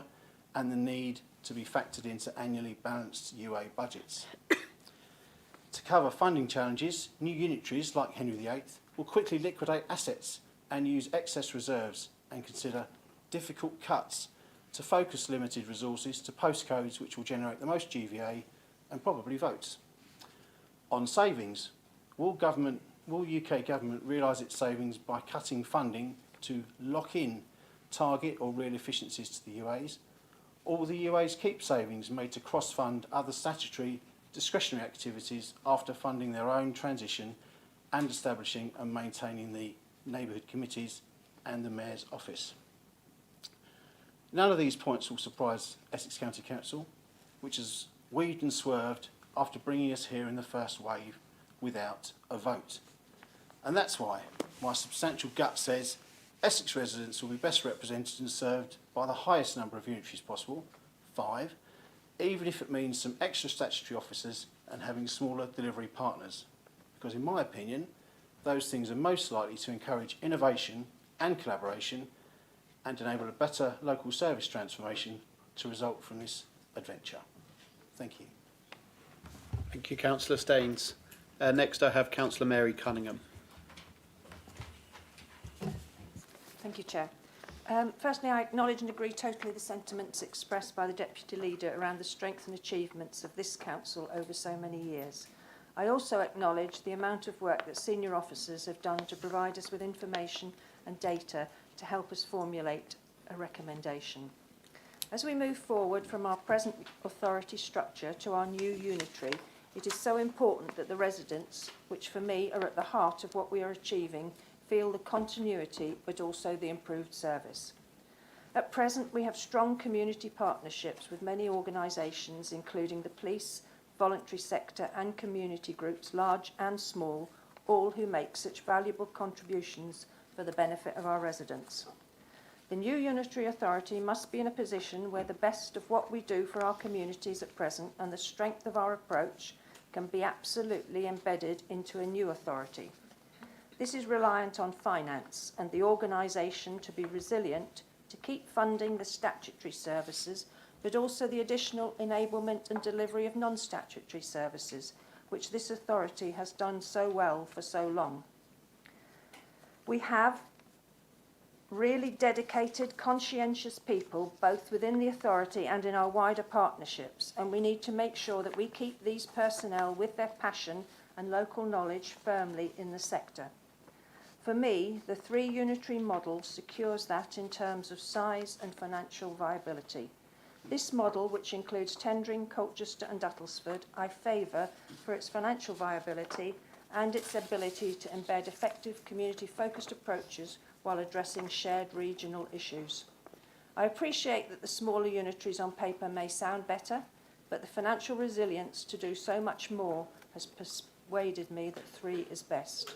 H: and the need to be factored into annually balanced UA budgets. To cover funding challenges, new unitaries like Henry VIII will quickly liquidate assets and use excess reserves and consider difficult cuts to focus limited resources to postcodes which will generate the most GVA and probably votes. On savings, will UK government realise its savings by cutting funding to lock in target or real efficiencies to the UAs? Or will the UAs keep savings made to cross-fund other statutory discretionary activities after funding their own transition and establishing and maintaining the neighbourhood committees and the Mayor's office? None of these points will surprise Essex County Council, which has weaved and swerved after bringing us here in the first wave without a vote. And that's why my substantial gut says Essex residents will be best represented and served by the highest number of unitaries possible, 5, even if it means some extra statutory officers and having smaller delivery partners. Because in my opinion, those things are most likely to encourage innovation and collaboration and enable a better local service transformation to result from this adventure. Thank you.
A: Thank you, Councillor Staines. Next I have Councillor Mary Cunningham.
I: Thank you, Chair. Firstly, I acknowledge and agree totally the sentiments expressed by the Deputy Leader around the strength and achievements of this Council over so many years. I also acknowledge the amount of work that senior officers have done to provide us with information and data to help us formulate a recommendation. As we move forward from our present authority structure to our new unitary, it is so important that the residents, which for me are at the heart of what we are achieving, feel the continuity but also the improved service. At present, we have strong community partnerships with many organisations, including the police, voluntary sector and community groups, large and small, all who make such valuable contributions for the benefit of our residents. The new unitary authority must be in a position where the best of what we do for our communities at present and the strength of our approach can be absolutely embedded into a new authority. This is reliant on finance and the organisation to be resilient, to keep funding the statutory services, but also the additional enablement and delivery of non-statutory services, which this authority has done so well for so long. We have really dedicated, conscientious people, both within the authority and in our wider partnerships, and we need to make sure that we keep these personnel with their passion and local knowledge firmly in the sector. For me, the 3 unitary model secures that in terms of size and financial viability. This model, which includes Tendring, Colchester and Uttlesford, I favour for its financial viability and its ability to embed effective community-focused approaches while addressing shared regional issues. I appreciate that the smaller unitaries on paper may sound better, but the financial resilience to do so much more has persuaded me that 3 is best.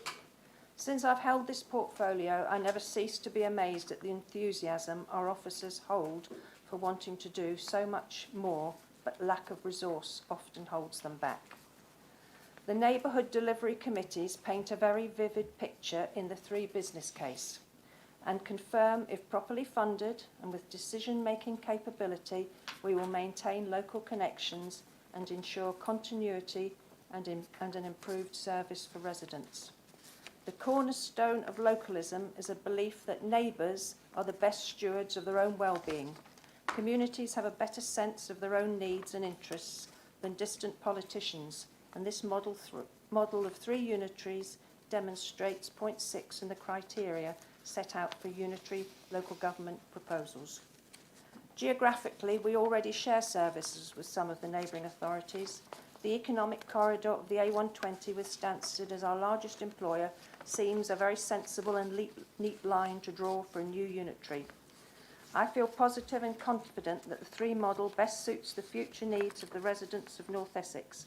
I: Since I've held this portfolio, I never cease to be amazed at the enthusiasm our officers hold for wanting to do so much more, but lack of resource often holds them back. The neighbourhood delivery committees paint a very vivid picture in the 3 business case and confirm, if properly funded and with decision-making capability, we will maintain local connections and ensure continuity and an improved service for residents. The cornerstone of localism is a belief that neighbours are the best stewards of their own well-being. Communities have a better sense of their own needs and interests than distant politicians, and this model of 3 unitaries demonstrates point 6 in the criteria set out for unitary local government proposals. Geographically, we already share services with some of the neighbouring authorities, The economic corridor of the A120 with Stansted as our largest employer seems a very sensible and neat line to draw for a new unitary. I feel positive and confident that the 3 model best suits the future needs of the residents of North Essex,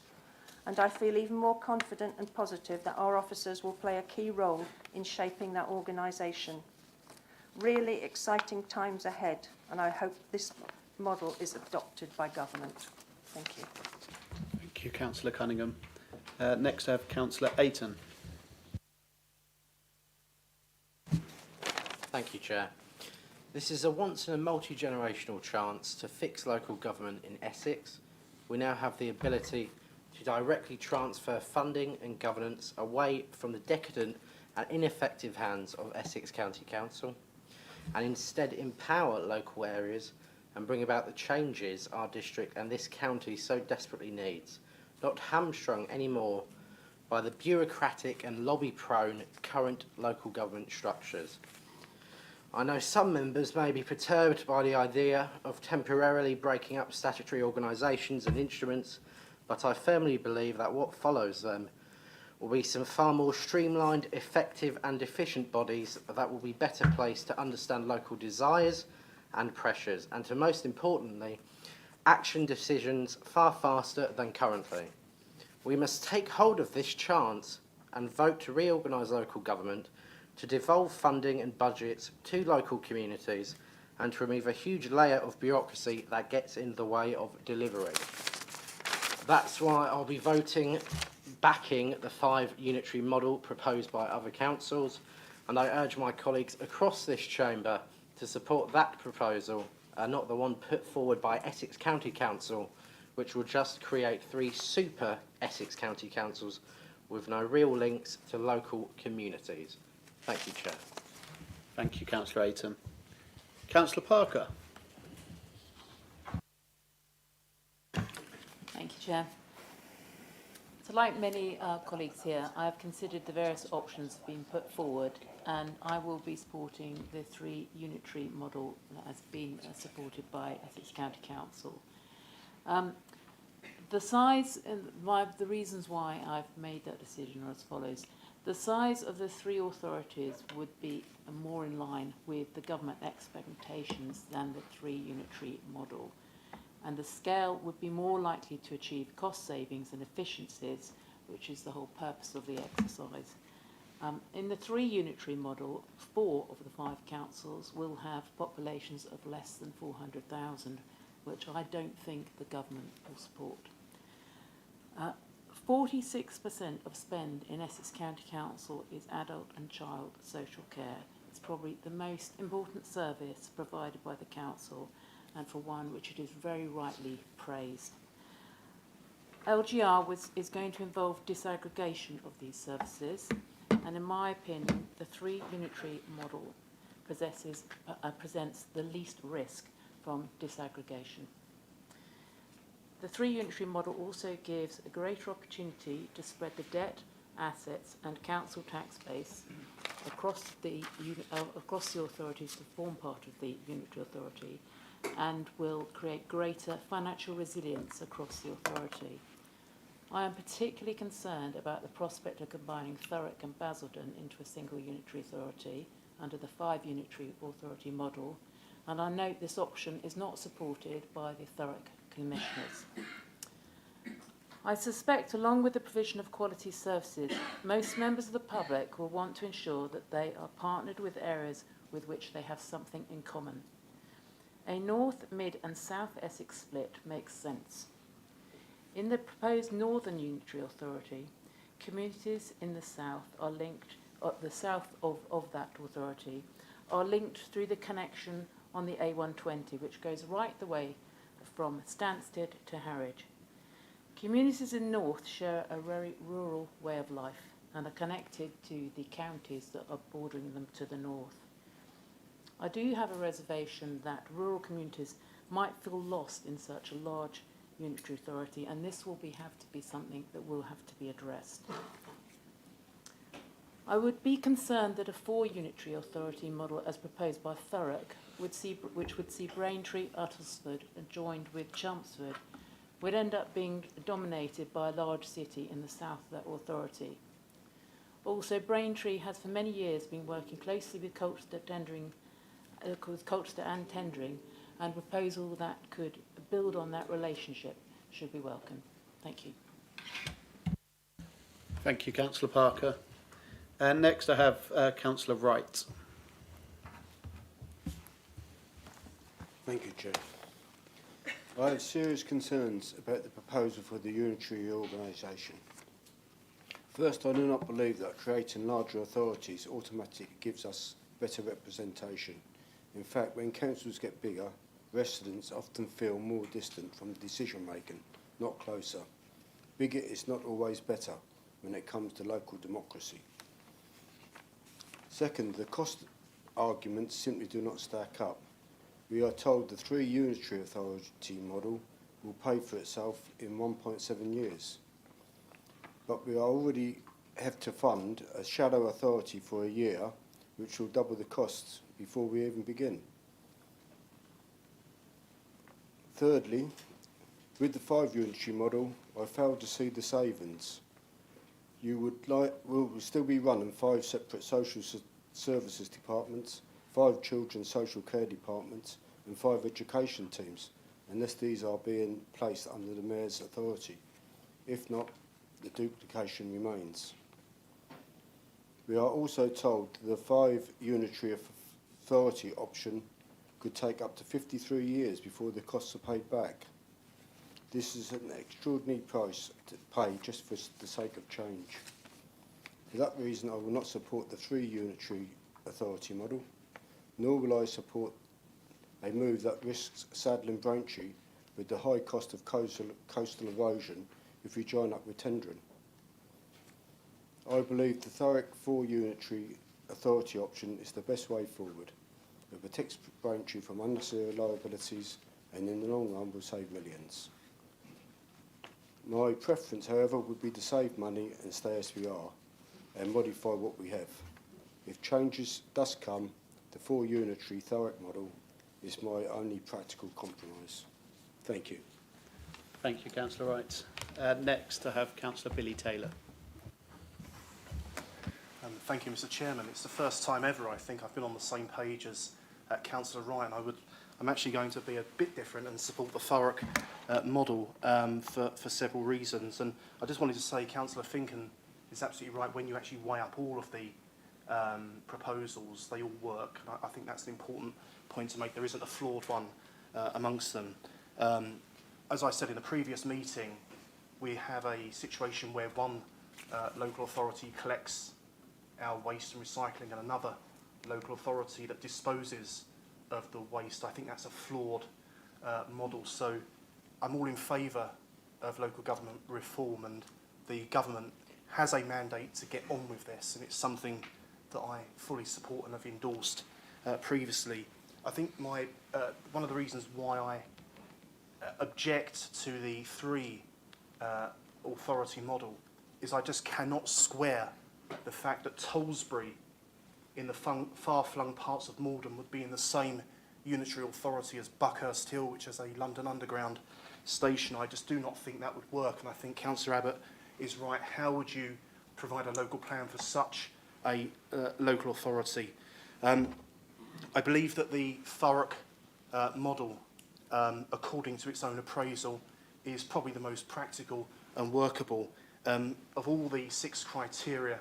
I: and I feel even more confident and positive that our officers will play a key role in shaping that organisation. Really exciting times ahead, and I hope this model is adopted by government. Thank you.
A: Thank you, Councillor Cunningham. Next I have Councillor Ayton.
J: Thank you, Chair. This is a once in a multi-generational chance to fix local government in Essex. We now have the ability to directly transfer funding and governance away from the decadent and ineffective hands of Essex County Council, and instead empower local areas and bring about the changes our district and this county so desperately needs, not hamstrung anymore by the bureaucratic and lobby-prone current local government structures. I know some members may be perturbed by the idea of temporarily breaking up statutory organisations and instruments, but I firmly believe that what follows them will be some far more streamlined, effective and efficient bodies that will be better placed to understand local desires and pressures, and to most importantly, action decisions far faster than currently. We must take hold of this chance and vote to reorganise local government, to devolve funding and budgets to local communities, and to remove a huge layer of bureaucracy that gets in the way of delivery. That's why I'll be backing the 5 unitary model proposed by other councils, and I urge my colleagues across this chamber to support that proposal, not the one put forward by Essex County Council, which will just create 3 super Essex County Councils with no real links to local communities. Thank you, Chair.
A: Thank you, Councillor Ayton. Councillor Parker.
K: Thank you, Chair. So like many colleagues here, I have considered the various options being put forward, and I will be supporting the 3 unitary model that has been supported by Essex County Council. The size and the reasons why I've made that decision are as follows. The size of the 3 authorities would be more in line with the government expectations than the 3 unitary model, and the scale would be more likely to achieve cost savings and efficiencies, which is the whole purpose of the exercise. In the 3 unitary model, 4 of the 5 councils will have populations of less than 400,000, which I don't think the government will support. 46% of spend in Essex County Council is adult and child social care. It's probably the most important service provided by the council, and for one which it is very rightly praised. LGR is going to involve disaggregation of these services, and in my opinion, the 3 unitary model presents the least risk from disaggregation. The 3 unitary model also gives a greater opportunity to spread the debt, assets and council tax base across the authorities to form part of the unitary authority, and will create greater financial resilience across the authority. I am particularly concerned about the prospect of combining Thurrock and Basildon into a single unitary authority under the 5 unitary authority model, and I note this option is not supported by the Thurrock Commissioners. I suspect, along with the provision of quality services, most members of the public will want to ensure that they are partnered with areas with which they have something in common. A North, Mid and South Essex split makes sense. In the proposed Northern Unitary Authority, communities in the south are linked, the south of that authority, are linked through the connection on the A120, which goes right the way from Stansted to Harwich. Communities in North share a very rural way of life and are connected to the counties that are bordering them to the north. I do have a reservation that rural communities might feel lost in such a large unitary authority, and this will have to be something that will have to be addressed. I would be concerned that a 4 unitary authority model as proposed by Thurrock which would see Braintree, Uttlesford joined with Chelmsford would end up being dominated by a large city in the south of that authority. Also, Braintree has for many years been working closely with Colchester and Tendring, and a proposal that could build on that relationship should be welcome. Thank you.
A: Thank you, Councillor Parker. And next I have Councillor Wright.
L: Thank you, Chair. I have serious concerns about the proposal for the unitary organisation. First, I do not believe that creating larger authorities automatically gives us better representation. In fact, when councils get bigger, residents often feel more distant from decision making, not closer. Bigger is not always better when it comes to local democracy. Second, the cost arguments simply do not stack up. We are told the 3 unitary authority model will pay for itself in 1.7 years. But we already have to fund a shadow authority for a year, which will double the costs before we even begin. Thirdly, with the 5 unitary model, I failed to see the savings. Will still be running 5 separate social services departments, 5 children's social care departments and 5 education teams, unless these are being placed under the Mayor's authority. If not, the duplication remains. We are also told the 5 unitary authority option could take up to 53 years before the costs are paid back. This is an extraordinary price to pay just for the sake of change. For that reason, I will not support the 3 unitary authority model, nor will I support a move that risks saddling Braintree with the high cost of coastal erosion if we join up with Tendring. I believe the Thurrock 4 unitary authority option is the best way forward. It protects Braintree from unnecessary liabilities and in the long run will save millions. My preference, however, would be to save money and stay as we are and modify what we have. If changes does come, the 4 unitary Thurrock model is my only practical compromise. Thank you.
A: Thank you, Councillor Wright. Next I have Councillor Billy Taylor.
M: Thank you, Mr. Chairman. It's the first time ever, I think, I've been on the same page as Councillor Wright. I'm actually going to be a bit different and support the Thurrock model for several reasons. And I just wanted to say Councillor Finken is absolutely right. When you actually weigh up all of the proposals, they all work. And I think that's an important point to make. There isn't a flawed one amongst them. As I said in the previous meeting, we have a situation where one local authority collects our waste and recycling and another local authority that disposes of the waste. I think that's a flawed model. So I'm all in favour of local government reform, and the government has a mandate to get on with this, and it's something that I fully support and have endorsed previously. I think one of the reasons why I object to the 3 authority model is I just cannot square the fact that Tollesbury in the far-flung parts of Malden would be in the same unitary authority as Buckhurst Hill, which is a London Underground station. I just do not think that would work, and I think Councillor Abbott is right. How would you provide a local plan for such a local authority? I believe that the Thurrock model, according to its own appraisal, is probably the most practical and workable. Of all the 6 criteria,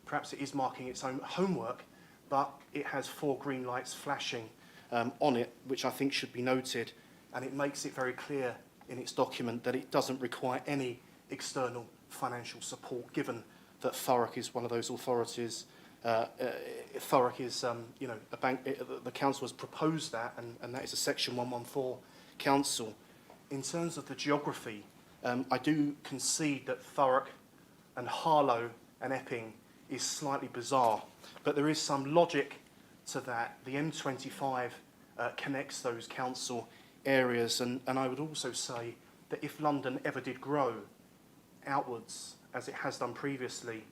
M: perhaps it is marking its own homework, but it has 4 green lights flashing on it, which I think should be noted, and it makes it very clear in its document that it doesn't require any external financial support, given that Thurrock is one of those authorities. Thurrock is, a bank. The council has proposed that, and that is a Section 114 council. In terms of the geography, I do concede that Thurrock and Harlow and Epping is slightly bizarre, but there is some logic to that. The M25 connects those council areas, and I would also say that if London ever did grow outwards, as it has done previously,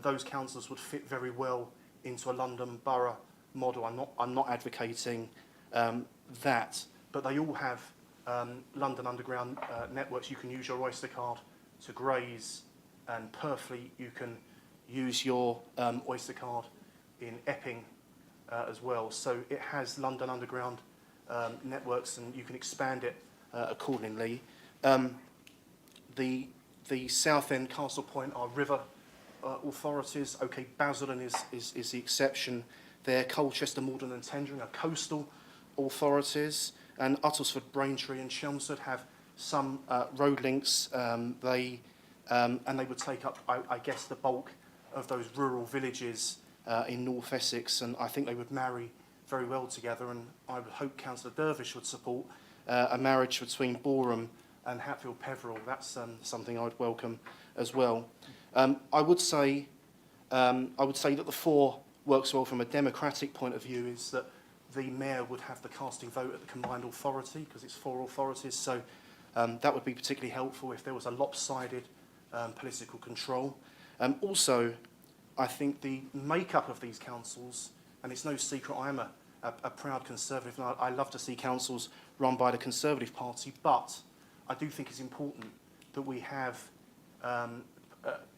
M: those councils would fit very well into a London borough model. I'm not advocating that, but they all have London Underground networks, you can use your Oyster card to Grays, and Purfleet, you can use your Oyster card in Epping as well. So it has London Underground networks, and you can expand it accordingly. The Southend, Castle Point are river authorities. Okay, Basildon is the exception there. Colchester, Morden and Tendring are coastal authorities, and Uttlesford, Braintree and Chelmsford have some road links. And they would take up, I guess, the bulk of those rural villages in North Essex, and I think they would marry very well together, and I would hope Councillor Dervish would support a marriage between Boreham and Hatfield Peveril. That's something I would welcome as well. I would say that the 4 works well from a democratic point of view, is that the mayor would have the casting vote at the combined authority, because it's 4 authorities, so that would be particularly helpful if there was a lopsided political control. Also, I think the makeup of these councils, and it's no secret I am a proud Conservative, and I love to see councils run by the Conservative Party, but I do think it's important that we have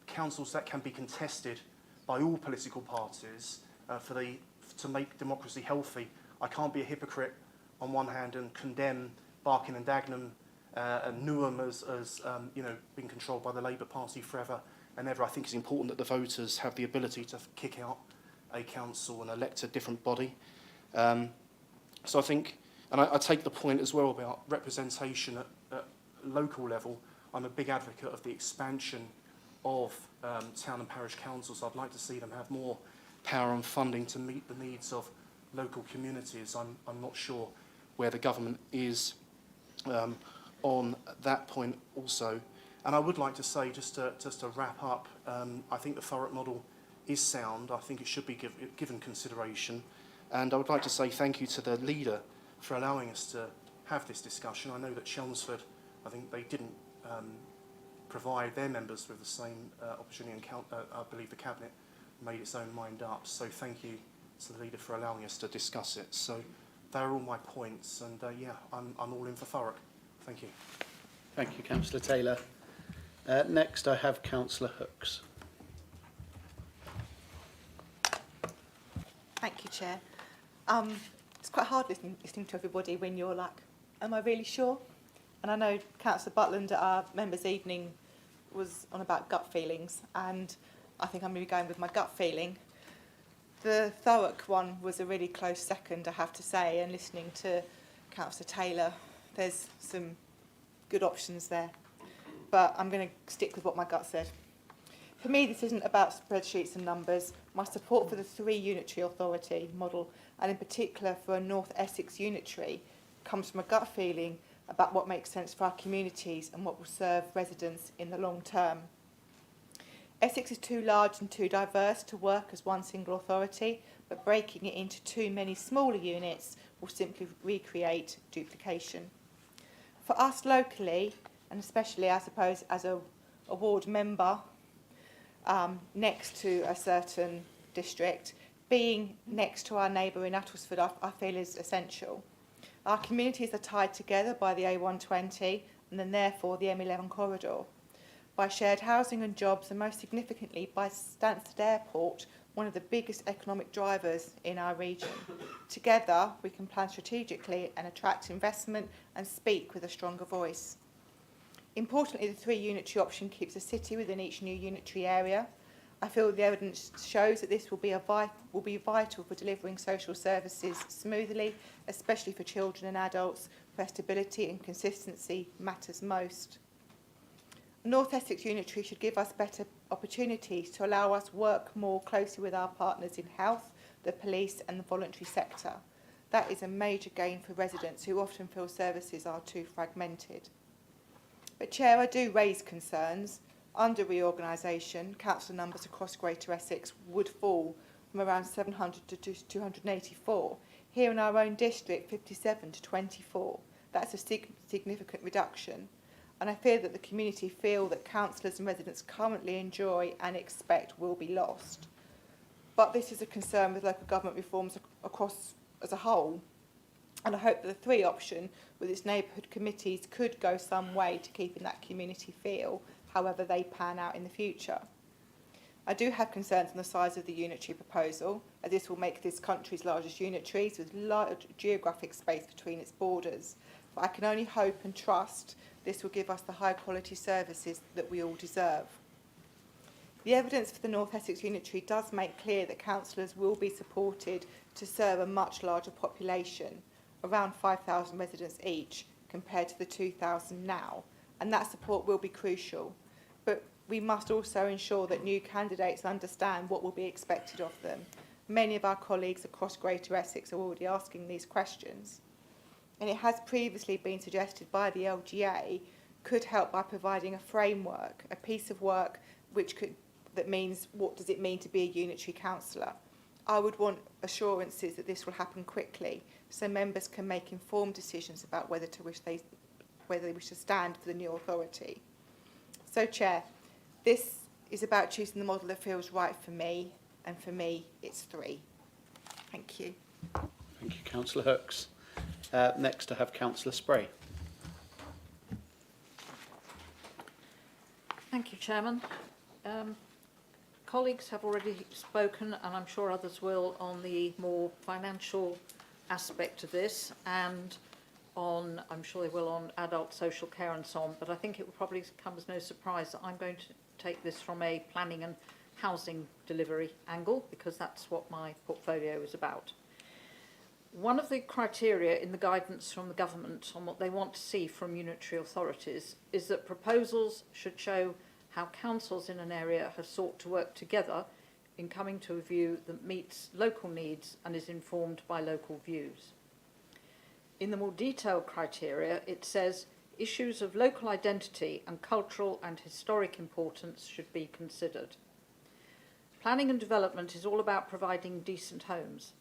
M: councils that can be contested by all political parties to make democracy healthy. I can't be a hypocrite on one hand and condemn Barking and Dagenham and Newham as being controlled by the Labour Party forever and ever. I think it's important that the voters have the ability to kick out a council and elect a different body. So I think, and I take the point as well about representation at local level. I'm a big advocate of the expansion of town and parish councils. I'd like to see them have more power and funding to meet the needs of local communities. I'm not sure where the government is on that point also. And I would like to say, just to wrap up, I think the Thurrock model is sound. I think it should be given consideration. And I would like to say thank you to the leader for allowing us to have this discussion. I know that Chelmsford, I think they didn't provide their members with the same opportunity, and I believe the Cabinet made its own mind up. So thank you to the leader for allowing us to discuss it. So they're all my points, and yeah, I'm all in for Thurrock. Thank you.
A: Thank you, Councillor Taylor. Next, I have Councillor Hooks.
N: Thank you, Chair. It's quite hard listening to everybody when you're like, am I really sure? And I know Councillor Butland at our members' evening was on about gut feelings, and I think I'm going to be going with my gut feeling. The Thurrock one was a really close second, I have to say, and listening to Councillor Taylor, there's some good options there. But I'm going to stick with what my gut said. For me, this isn't about spreadsheets and numbers. My support for the 3 unitary authority model, and in particular for a North Essex unitary, comes from a gut feeling about what makes sense for our communities and what will serve residents in the long term. Essex is too large and too diverse to work as one single authority, but breaking it into too many smaller units will simply recreate duplication. For us locally, and especially, I suppose, as a ward member next to a certain district, being next to our neighbour in Uttlesford, I feel is essential. Our communities are tied together by the A120 and then therefore the M11 corridor, by shared housing and jobs, and most significantly by Stansted Airport, one of the biggest economic drivers in our region. Together, we can plan strategically and attract investment and speak with a stronger voice. Importantly, the 3 unitary option keeps a city within each new unitary area. I feel the evidence shows that this will be vital for delivering social services smoothly, especially for children and adults, where stability and consistency matters most. North Essex Unitary should give us better opportunities to allow us to work more closely with our partners in health, the police and the voluntary sector. That is a major gain for residents who often feel services are too fragmented. But Chair, I do raise concerns. Under reorganisation, council numbers across Greater Essex would fall from around 700 to 284. Here in our own district, 57 to 24. That's a significant reduction. And I fear that the community feel that councillors and residents currently enjoy and expect will be lost. But this is a concern with local government reforms across as a whole. And I hope that the 3 option with its neighbourhood committees could go some way to keeping that community feel, however they pan out in the future. I do have concerns on the size of the unitary proposal, as this will make this country's largest unitaries with large geographic space between its borders. But I can only hope and trust this will give us the high quality services that we all deserve. The evidence for the North Essex Unitary does make clear that councillors will be supported to serve a much larger population, around 5,000 residents each, compared to the 2,000 now, and that support will be crucial. But we must also ensure that new candidates understand what will be expected of them. Many of our colleagues across Greater Essex are already asking these questions. And it has previously been suggested by the LGA could help by providing a framework, a piece of work that means what does it mean to be a unitary councillor. I would want assurances that this will happen quickly so members can make informed decisions about whether they wish to stand for the new authority. So, Chair, this is about choosing the model that feels right for me, and for me it's 3. Thank you.
A: Thank you, Councillor Hooks. Next I have Councillor Spray.
O: Thank you, Chairman. Colleagues have already spoken, and I'm sure others will, on the more financial aspect of this, and I'm sure they will, on adult social care and so on, but I think it will probably come as no surprise that I'm going to take this from a planning and housing delivery angle, because that's what my portfolio is about. One of the criteria in the guidance from the government on what they want to see from unitary authorities is that proposals should show how councils in an area have sought to work together in coming to a view that meets local needs and is informed by local views. In the more detailed criteria, it says issues of local identity and cultural and historic importance should be considered. Planning and development is all about providing decent homes,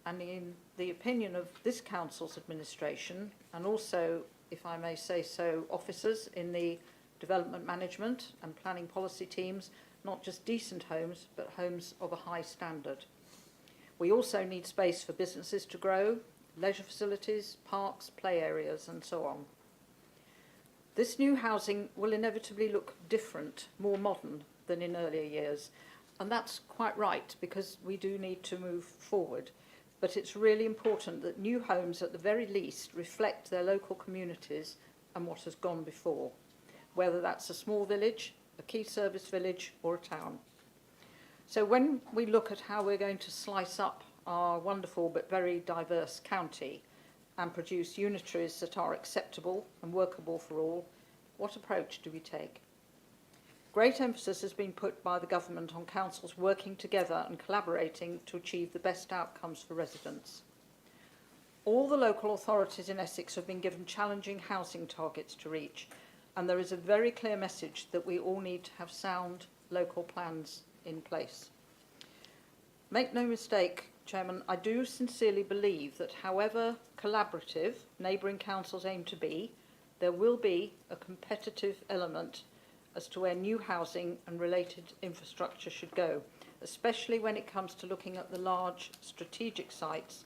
O: and in the opinion of this council's administration, and also, if I may say so, officers in the development management and planning policy teams, not just decent homes, but homes of a high standard. We also need space for businesses to grow, leisure facilities, parks, play areas, and so on. This new housing will inevitably look different, more modern than in earlier years, and that's quite right, because we do need to move forward. But it's really important that new homes, at the very least, reflect their local communities and what has gone before, whether that's a small village, a key service village, or a town. So when we look at how we're going to slice up our wonderful but very diverse county and produce unitaries that are acceptable and workable for all, what approach do we take? Great emphasis has been put by the government on councils working together and collaborating to achieve the best outcomes for residents. All the local authorities in Essex have been given challenging housing targets to reach, and there is a very clear message that we all need to have sound local plans in place. Make no mistake, Chairman, I do sincerely believe that however collaborative neighbouring councils aim to be, there will be a competitive element as to where new housing and related infrastructure should go, especially when it comes to looking at the large strategic sites,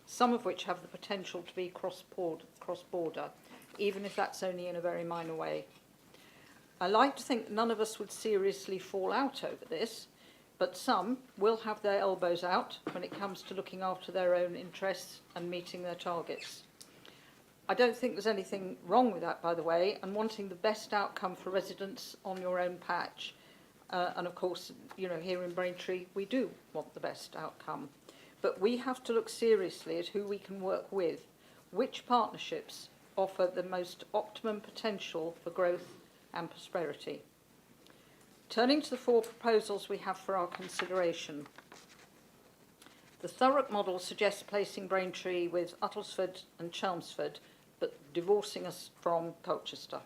O: some of which have the potential to be cross-border, even if that's only in a very minor way. I like to think none of us would seriously fall out over this, but some will have their elbows out when it comes to looking after their own interests and meeting their targets. I don't think there's anything wrong with that, by the way, and wanting the best outcome for residents on your own patch. And of course, here in Braintree, we do want the best outcome. But we have to look seriously at who we can work with, which partnerships offer the most optimum potential for growth and prosperity. Turning to the 4 proposals we have for our consideration. The Thurrock model suggests placing Braintree with Uttlesford and Chelmsford, but divorcing us from Colchester.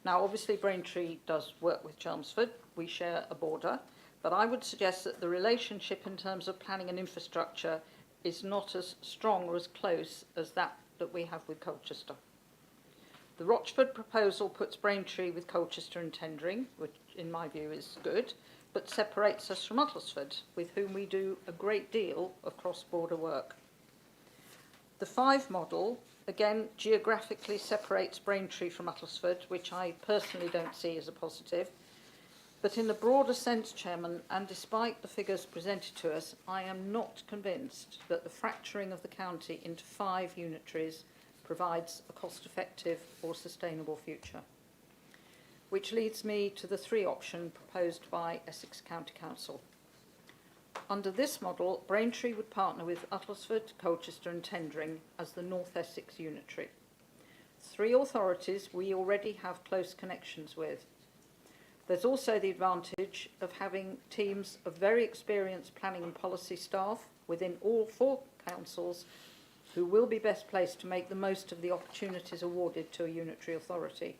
O: Now, obviously, Braintree does work with Chelmsford. We share a border, but I would suggest that the relationship in terms of planning and infrastructure is not as strong or as close as that we have with Colchester. The Rochford proposal puts Braintree with Colchester and tendering, which in my view is good, but separates us from Uttlesford, with whom we do a great deal of cross-border work. The 5 model, again, geographically separates Braintree from Uttlesford, which I personally don't see as a positive. But in the broader sense, Chairman, and despite the figures presented to us, I am not convinced that the fracturing of the county into 5 unitaries provides a cost-effective or sustainable future. Which leads me to the 3 option proposed by Essex County Council. Under this model, Braintree would partner with Uttlesford, Colchester and Tendring as the North Essex unitary. 3 authorities we already have close connections with. There's also the advantage of having teams of very experienced planning and policy staff within all 4 councils who will be best placed to make the most of the opportunities awarded to a unitary authority.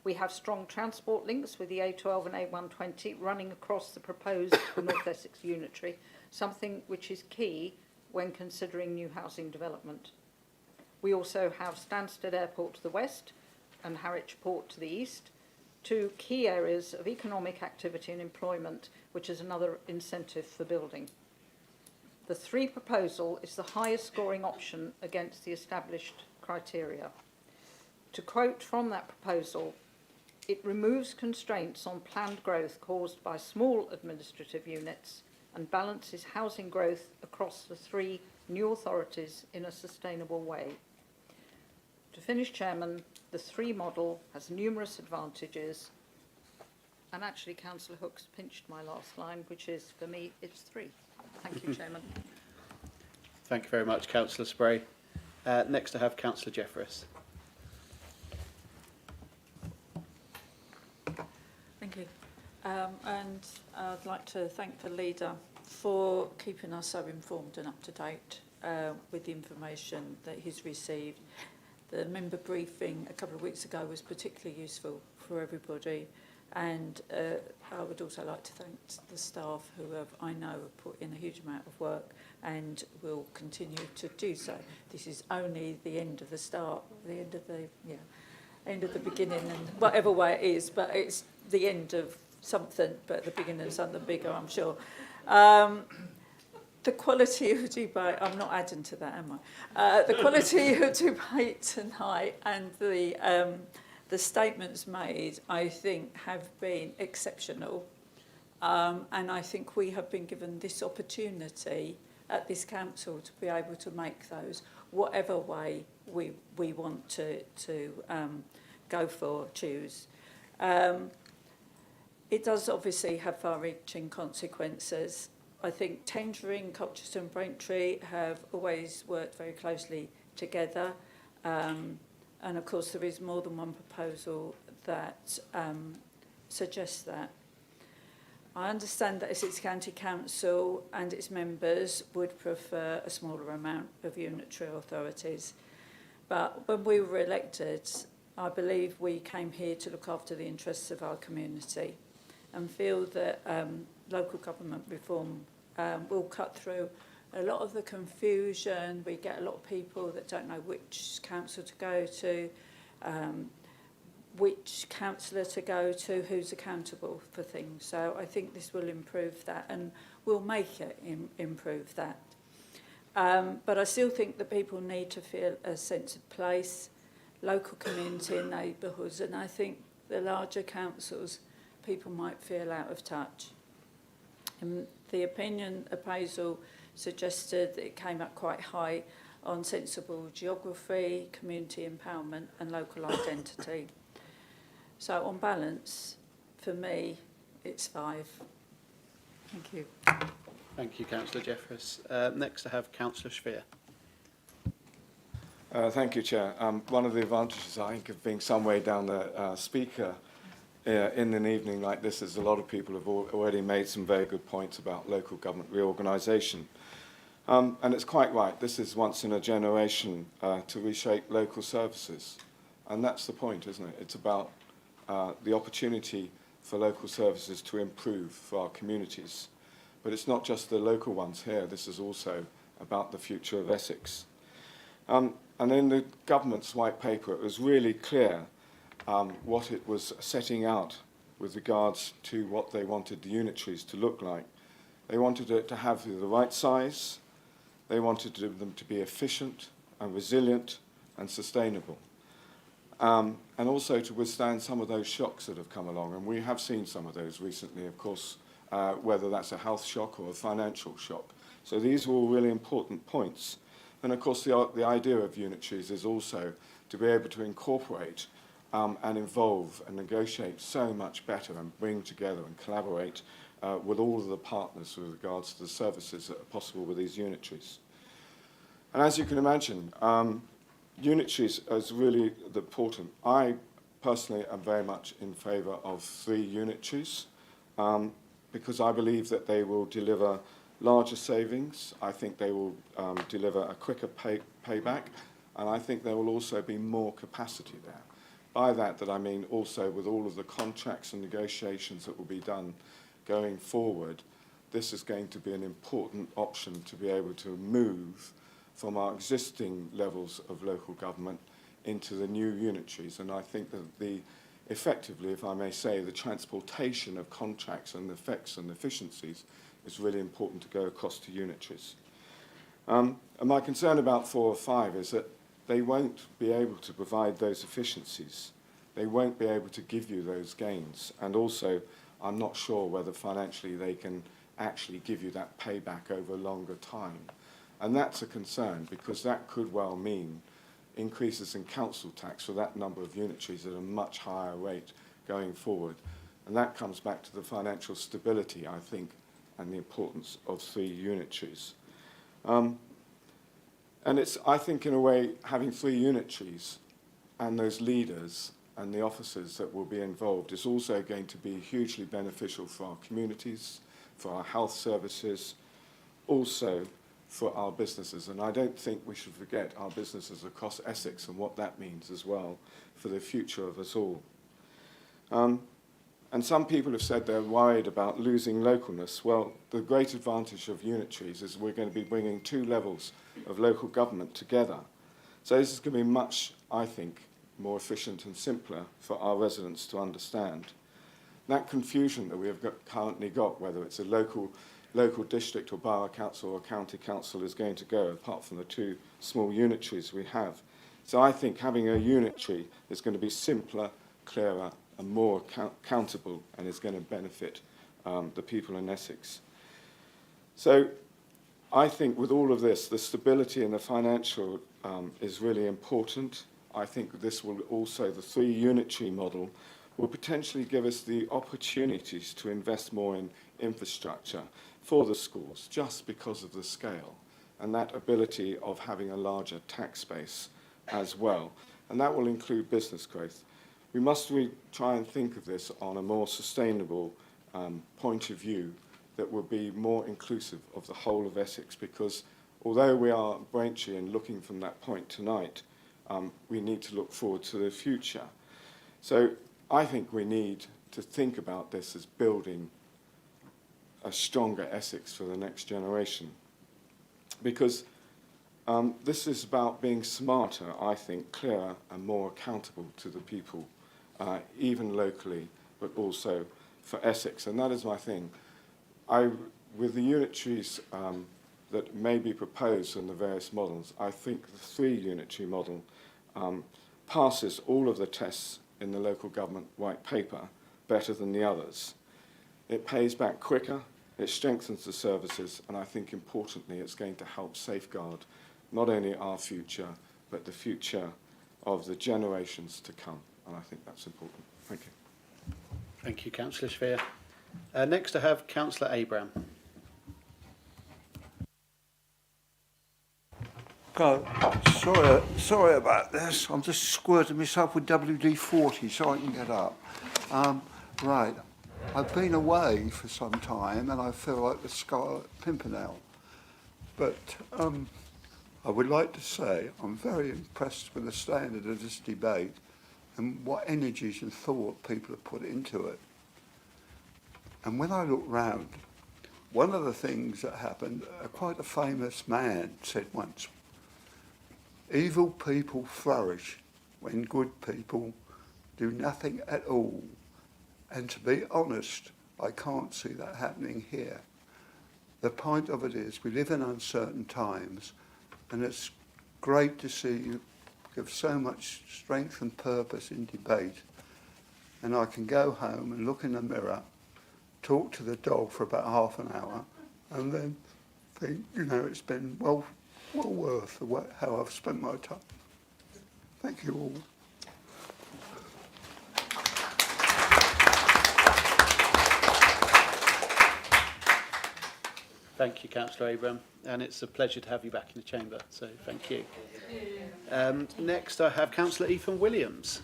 O: We have strong transport links with the A12 and A120 running across the proposed North Essex unitary, something which is key when considering new housing development. We also have Stansted Airport to the west and Harwich Port to the east, 2 key areas of economic activity and employment, which is another incentive for building. The 3 proposal is the highest scoring option against the established criteria. To quote from that proposal, it removes constraints on planned growth caused by small administrative units and balances housing growth across the 3 new authorities in a sustainable way. To finish, Chairman, the 3 model has numerous advantages, and actually Councillor Hooks pinched my last line, which is, for me, it's 3. Thank you, Chairman.
A: Thank you very much, Councillor Spray. Next I have Councillor Jeffress.
P: Thank you. And I'd like to thank the leader for keeping us so informed and up to date with the information that he's received. The member briefing a couple of weeks ago was particularly useful for everybody, and I would also like to thank the staff who I know have put in a huge amount of work and will continue to do so. This is only the end of the start, the end of the end of the beginning, and whatever way it is, but it's the end of something, but the beginning of something bigger, I'm sure. The quality of debate, I'm not adding to that, am I? The quality of debate tonight and the statements made, I think, have been exceptional. And I think we have been given this opportunity at this council to be able to make those, whatever way we want to go for, choose. It does obviously have far-reaching consequences. I think Tendring, Colchester and Braintree have always worked very closely together. And of course there is more than one proposal that suggests that. I understand that Essex County Council and its members would prefer a smaller amount of unitary authorities. But when we were elected, I believe we came here to look after the interests of our community and feel that local government reform will cut through a lot of the confusion. We get a lot of people that don't know which council to go to, which councillor to go to, who's accountable for things. So I think this will improve that and will make it improve that. But I still think that people need to feel a sense of place, local community and neighbourhoods, and I think the larger councils, people might feel out of touch. And the opinion appraisal suggested that it came up quite high on sensible geography, community empowerment and local identity. So on balance, for me, it's 5. Thank you.
A: Thank you, Councillor Jeffress. Next I have Councillor Spear.
Q: Thank you, Chair. One of the advantages, I think, of being some way down the speaker in an evening like this is a lot of people have already made some very good points about local government reorganisation. And it's quite right. This is once in a generation to reshape local services. And that's the point, isn't it? It's about the opportunity for local services to improve for our communities. But it's not just the local ones here. This is also about the future of Essex. And in the government's white paper, it was really clear what it was setting out with regards to what they wanted the unitaries to look like. They wanted it to have the right size, They wanted them to be efficient and resilient and sustainable. And also to withstand some of those shocks that have come along. And we have seen some of those recently, of course, whether that's a health shock or a financial shock. So these are all really important points. And of course, the idea of unitaries is also to be able to incorporate and involve and negotiate so much better and bring together and collaborate with all of the partners with regards to the services that are possible with these unitaries. And as you can imagine, unitaries is really important. I personally am very much in favour of 3 unitaries because I believe that they will deliver larger savings. I think they will deliver a quicker payback, and I think there will also be more capacity there. By that I mean also with all of the contracts and negotiations that will be done going forward, this is going to be an important option to be able to move from our existing levels of local government into the new unitaries. And I think that effectively, if I may say, the transportation of contracts and effects and efficiencies is really important to go across to unitaries. And my concern about 4 or 5 is that they won't be able to provide those efficiencies. They won't be able to give you those gains. And also, I'm not sure whether financially they can actually give you that payback over a longer time. And that's a concern, because that could well mean increases in council tax for that number of unitaries at a much higher rate going forward. And that comes back to the financial stability, I think, and the importance of 3 unitaries. And it's, I think, in a way, having 3 unitaries and those leaders and the officers that will be involved is also going to be hugely beneficial for our communities, for our health services, also for our businesses. And I don't think we should forget our businesses across Essex and what that means as well for the future of us all. And some people have said they're worried about losing localness. Well, the great advantage of unitaries is we're going to be bringing 2 levels of local government together. So this is going to be much, I think, more efficient and simpler for our residents to understand. That confusion that we have currently got, whether it's a local district or borough council or county council, is going to go, apart from the 2 small unitaries we have. So I think having a unitary is going to be simpler, clearer, and more accountable, and is going to benefit the people in Essex. So I think with all of this, the stability and the financial is really important. I think this will also, the 3 unitary model, will potentially give us the opportunities to invest more in infrastructure for the schools, just because of the scale and that ability of having a larger tax base as well. And that will include business growth. We must try and think of this on a more sustainable point of view that will be more inclusive of the whole of Essex, because although we are Braintree and looking from that point tonight, we need to look forward to the future. So I think we need to think about this as building a stronger Essex for the next generation, because this is about being smarter, I think, clearer and more accountable to the people, even locally, but also for Essex. And that is my thing. With the unitaries that may be proposed in the various models, I think the 3 unitary model passes all of the tests in the local government white paper better than the others. It pays back quicker, it strengthens the services, and I think importantly it's going to help safeguard not only our future, but the future of the generations to come. And I think that's important. Thank you.
A: Thank you, Councillor Spear. Next I have Councillor Abraham.
R: Sorry about this. I'm just squirting myself with WD-40 so I can get up. Right. I've been away for some time and I feel like the Scarlet Pimpernel. But I would like to say I'm very impressed with the standard of this debate and what energies and thought people have put into it. And when I look round, one of the things that happened, quite a famous man said once, evil people flourish when good people do nothing at all. And to be honest, I can't see that happening here. The point of it is we live in uncertain times, and it's great to see you give so much strength and purpose in debate. And I can go home and look in the mirror, talk to the dog for about half an hour, and then think, you know, it's been well worth how I've spent my time. Thank you all.
A: Thank you, Councillor Abraham, and it's a pleasure to have you back in the chamber, so thank you. Next I have Councillor Ethan Williams.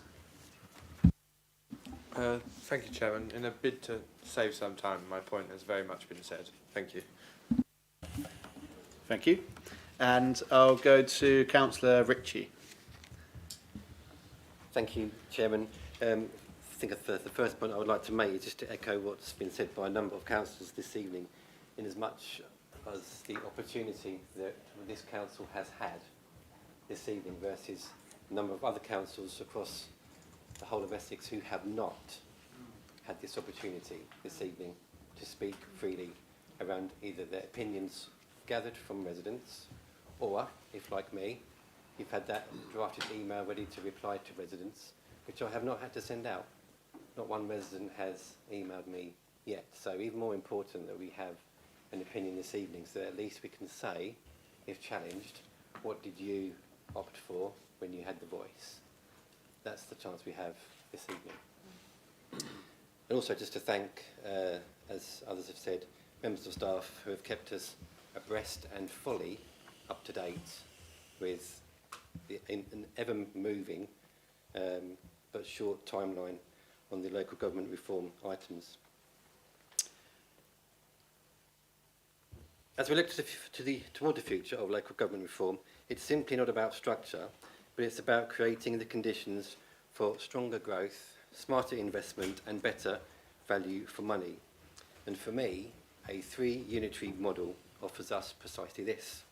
S: Thank you, Chairman. In a bid to save some time, my point has very much been said. Thank you.
A: Thank you. And I'll go to Councillor Ritchie.
T: Thank you, Chairman. I think the first point I would like to make is just to echo what's been said by a number of councillors this evening, in as much as the opportunity that this council has had this evening versus a number of other councils across the whole of Essex who have not had this opportunity this evening to speak freely around either their opinions gathered from residents, or, if like me, you've had that drafted email ready to reply to residents, which I have not had to send out. Not one resident has emailed me yet. So even more important that we have an opinion this evening, so that at least we can say, if challenged, what did you opt for when you had the voice? That's the chance we have this evening. And also just to thank, as others have said, members of staff who have kept us abreast and fully up to date with an ever-moving but short timeline on the local government reform items. As we look toward the future of local government reform, it's simply not about structure, but it's about creating the conditions for stronger growth, smarter investment and better value for money. And for me, a three-unitary model offers us precisely this.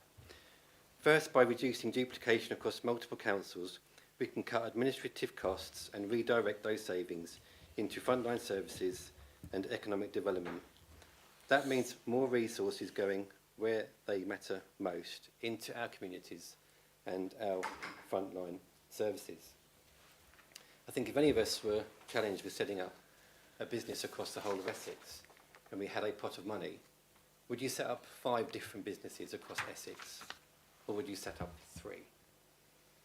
T: First, by reducing duplication across multiple councils, we can cut administrative costs and redirect those savings into frontline services and economic development. That means more resources going where they matter most, into our communities and our frontline services. I think if any of us were challenged with setting up a business across the whole of Essex and we had a pot of money, would you set up 5 different businesses across Essex, or would you set up 3?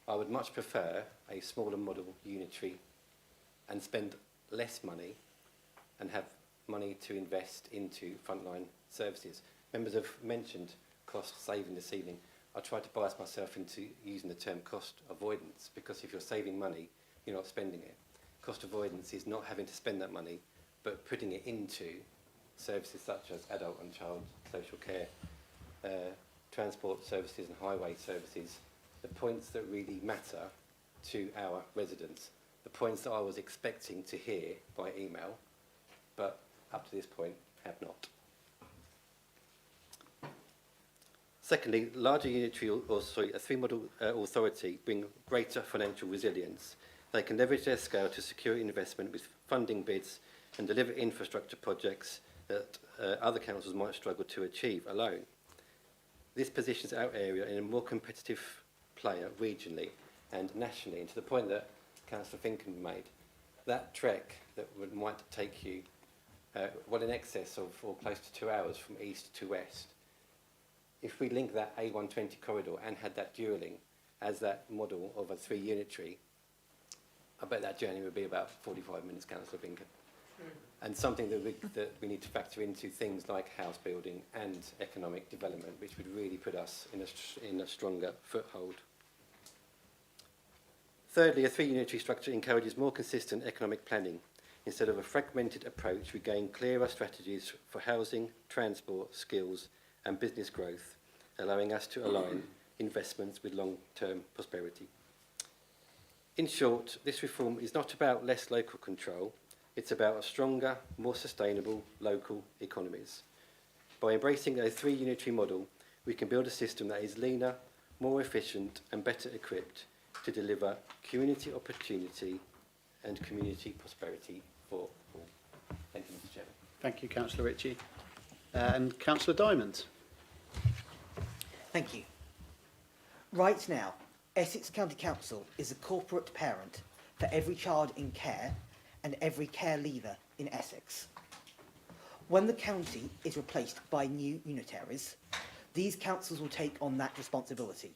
T: I would much prefer a smaller model, unitary, and spend less money and have money to invest into frontline services. Members have mentioned cost saving this evening. I try to bias myself into using the term cost avoidance, because if you're saving money, you're not spending it. Cost avoidance is not having to spend that money, but putting it into services such as adult and child social care, transport services and highway services, the points that really matter to our residents, the points that I was expecting to hear by email, but up to this point have not. Secondly, larger unitary, a three-model authority bring greater financial resilience. They can leverage their scale to secure investment with funding bids and deliver infrastructure projects that other councils might struggle to achieve alone. This positions our area in a more competitive player regionally and nationally, and to the point that Councillor Finken made, that trek that might take you well in excess of or close to 2 hours from east to west, if we link that A120 corridor and had that dualling as that model of a three-unitary, I bet that journey would be about 45 minutes, Councillor Finken. And something that we need to factor into things like house building and economic development, which would really put us in a stronger foothold. Thirdly, a three-unitary structure encourages more consistent economic planning. Instead of a fragmented approach, we gain clearer strategies for housing, transport, skills and business growth, allowing us to align investments with long-term prosperity. In short, this reform is not about less local control, it's about a stronger, more sustainable local economies. By embracing a three-unitary model, we can build a system that is leaner, more efficient and better equipped to deliver community opportunity and community prosperity for all. Thank you, Mr. Chairman.
A: Thank you, Councillor Ritchie. And Councillor Diamond.
U: Thank you. Right now, Essex County Council is a corporate parent for every child in care and every care leaver in Essex. When the county is replaced by new unitaries, these councils will take on that responsibility.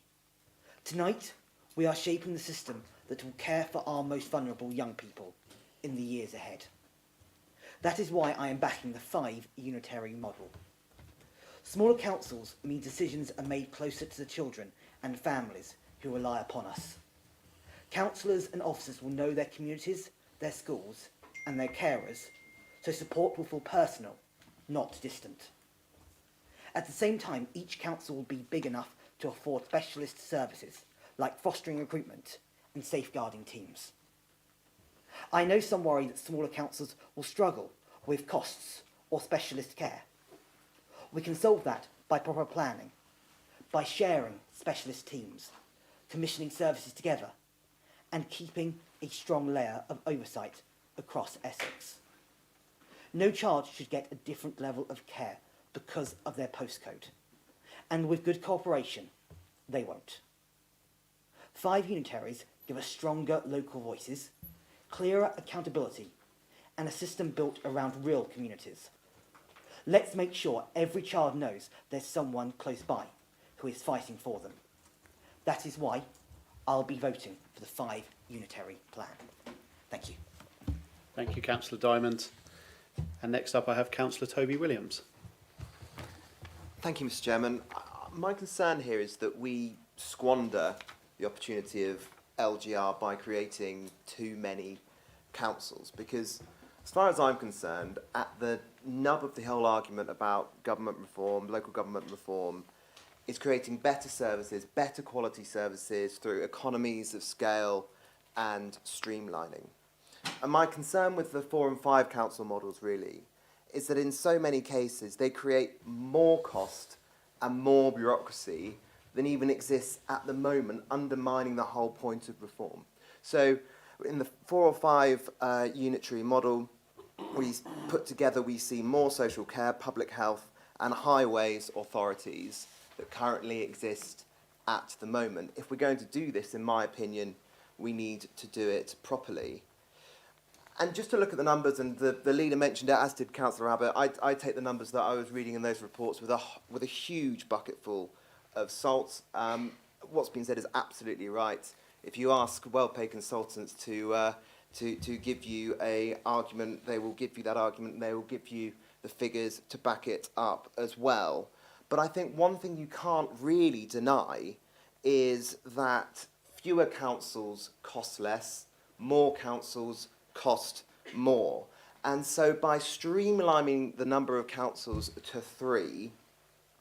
U: Tonight, we are shaping the system that will care for our most vulnerable young people in the years ahead. That is why I am backing the 5 unitary model. Smaller councils mean decisions are made closer to the children and families who rely upon us. Councillors and officers will know their communities, their schools, and their carers, so support will feel personal, not distant. At the same time, each council will be big enough to afford specialist services like fostering recruitment and safeguarding teams. I know some worry that smaller councils will struggle with costs or specialist care. We can solve that by proper planning, by sharing specialist teams, commissioning services together, and keeping a strong layer of oversight across Essex. No child should get a different level of care because of their postcode, and with good cooperation, they won't. 5 unitaries give us stronger local voices, clearer accountability, and a system built around real communities. Let's make sure every child knows there's someone close by who is fighting for them. That is why I'll be voting for the 5 unitary plan. Thank you.
A: Thank you, Councillor Diamond. And next up I have Councillor Toby Williams.
V: Thank you, Mr. Chairman. My concern here is that we squander the opportunity of LGR by creating too many councils, because as far as I'm concerned, at the nub of the whole argument about government reform, local government reform, is creating better services, better quality services through economies of scale and streamlining. And my concern with the 4 and 5 council models really is that in so many cases they create more cost and more bureaucracy than even exists at the moment, undermining the whole point of reform. So in the 4 or 5 unitary model, we see more social care, public health and highways authorities that currently exist at the moment. If we're going to do this, in my opinion, we need to do it properly. And just to look at the numbers, and the leader mentioned it, as did Councillor Abbott, I take the numbers that I was reading in those reports with a huge bucketful of salt. What's been said is absolutely right. If you ask well-paid consultants to give you an argument, they will give you that argument, and they will give you the figures to back it up as well. But I think one thing you can't really deny is that fewer councils cost less, more councils cost more. And so by streamlining the number of councils to 3,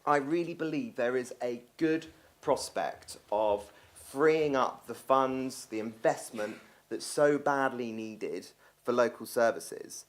V: I really believe there is a good prospect of freeing up the funds, the investment that's so badly needed for local services.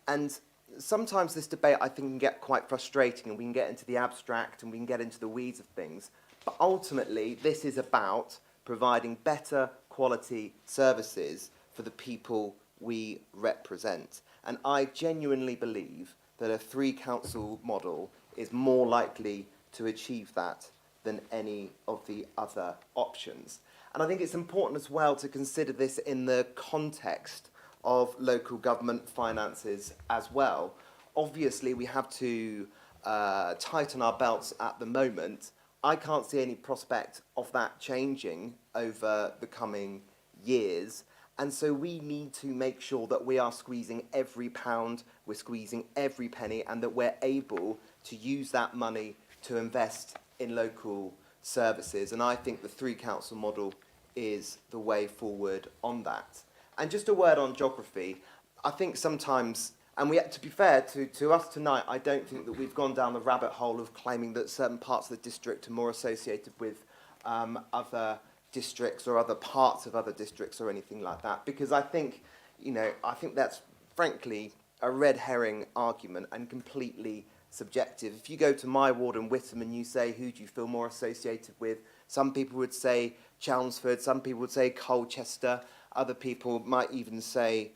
V: And sometimes this debate, I think, can get quite frustrating, and we can get into the abstract and we can get into the weeds of things. But ultimately, this is about providing better quality services for the people we represent. And I genuinely believe that a 3 council model is more likely to achieve that than any of the other options. And I think it's important as well to consider this in the context of local government finances as well. Obviously, we have to tighten our belts at the moment. I can't see any prospect of that changing over the coming years. And so we need to make sure that we are squeezing every pound, we're squeezing every penny, and that we're able to use that money to invest in local services. And I think the 3 council model is the way forward on that. And just a word on geography. I think sometimes, and to be fair to us tonight, I don't think that we've gone down the rabbit hole of claiming that certain parts of the district are more associated with other districts or other parts of other districts or anything like that, because I think that's frankly a red herring argument and completely subjective. If you go to my ward in Witham and you say, who do you feel more associated with? Some people would say Chelmsford, some people would say Colchester, other people might even say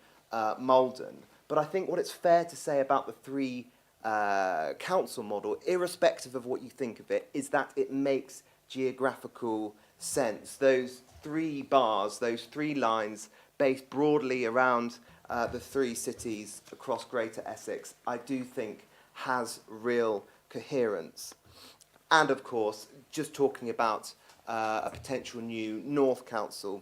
V: Malden. But I think what it's fair to say about the 3 council model, irrespective of what you think of it, is that it makes geographical sense. Those 3 bars, those 3 lines based broadly around the 3 cities across Greater Essex, I do think has real coherence. And of course, just talking about a potential new North Council,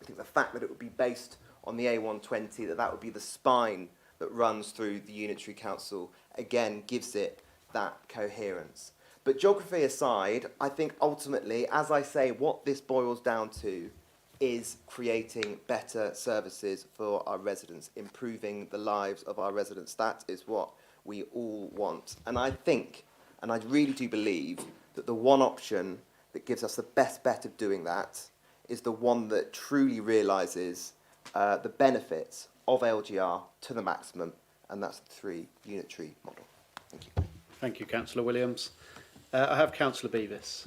V: I think the fact that it would be based on the A120, that would be the spine that runs through the Unitary Council, again gives it that coherence. But geography aside, I think ultimately, as I say, what this boils down to is creating better services for our residents, improving the lives of our residents. That is what we all want. And I think, and I really do believe, that the one option that gives us the best bet of doing that is the one that truly realises the benefits of LGR to the maximum, and that's the 3 unitary model. Thank you.
A: Thank you, Councillor Williams. I have Councillor Beavis.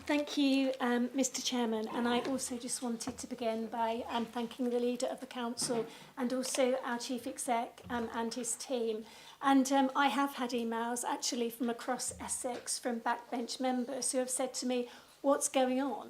D: Thank you, Mr Chairman, and I also just wanted to begin by thanking the Leader of the Council and also our Chief Exec and his team. And I have had emails actually from across Essex from backbench members who have said to me, what's going on?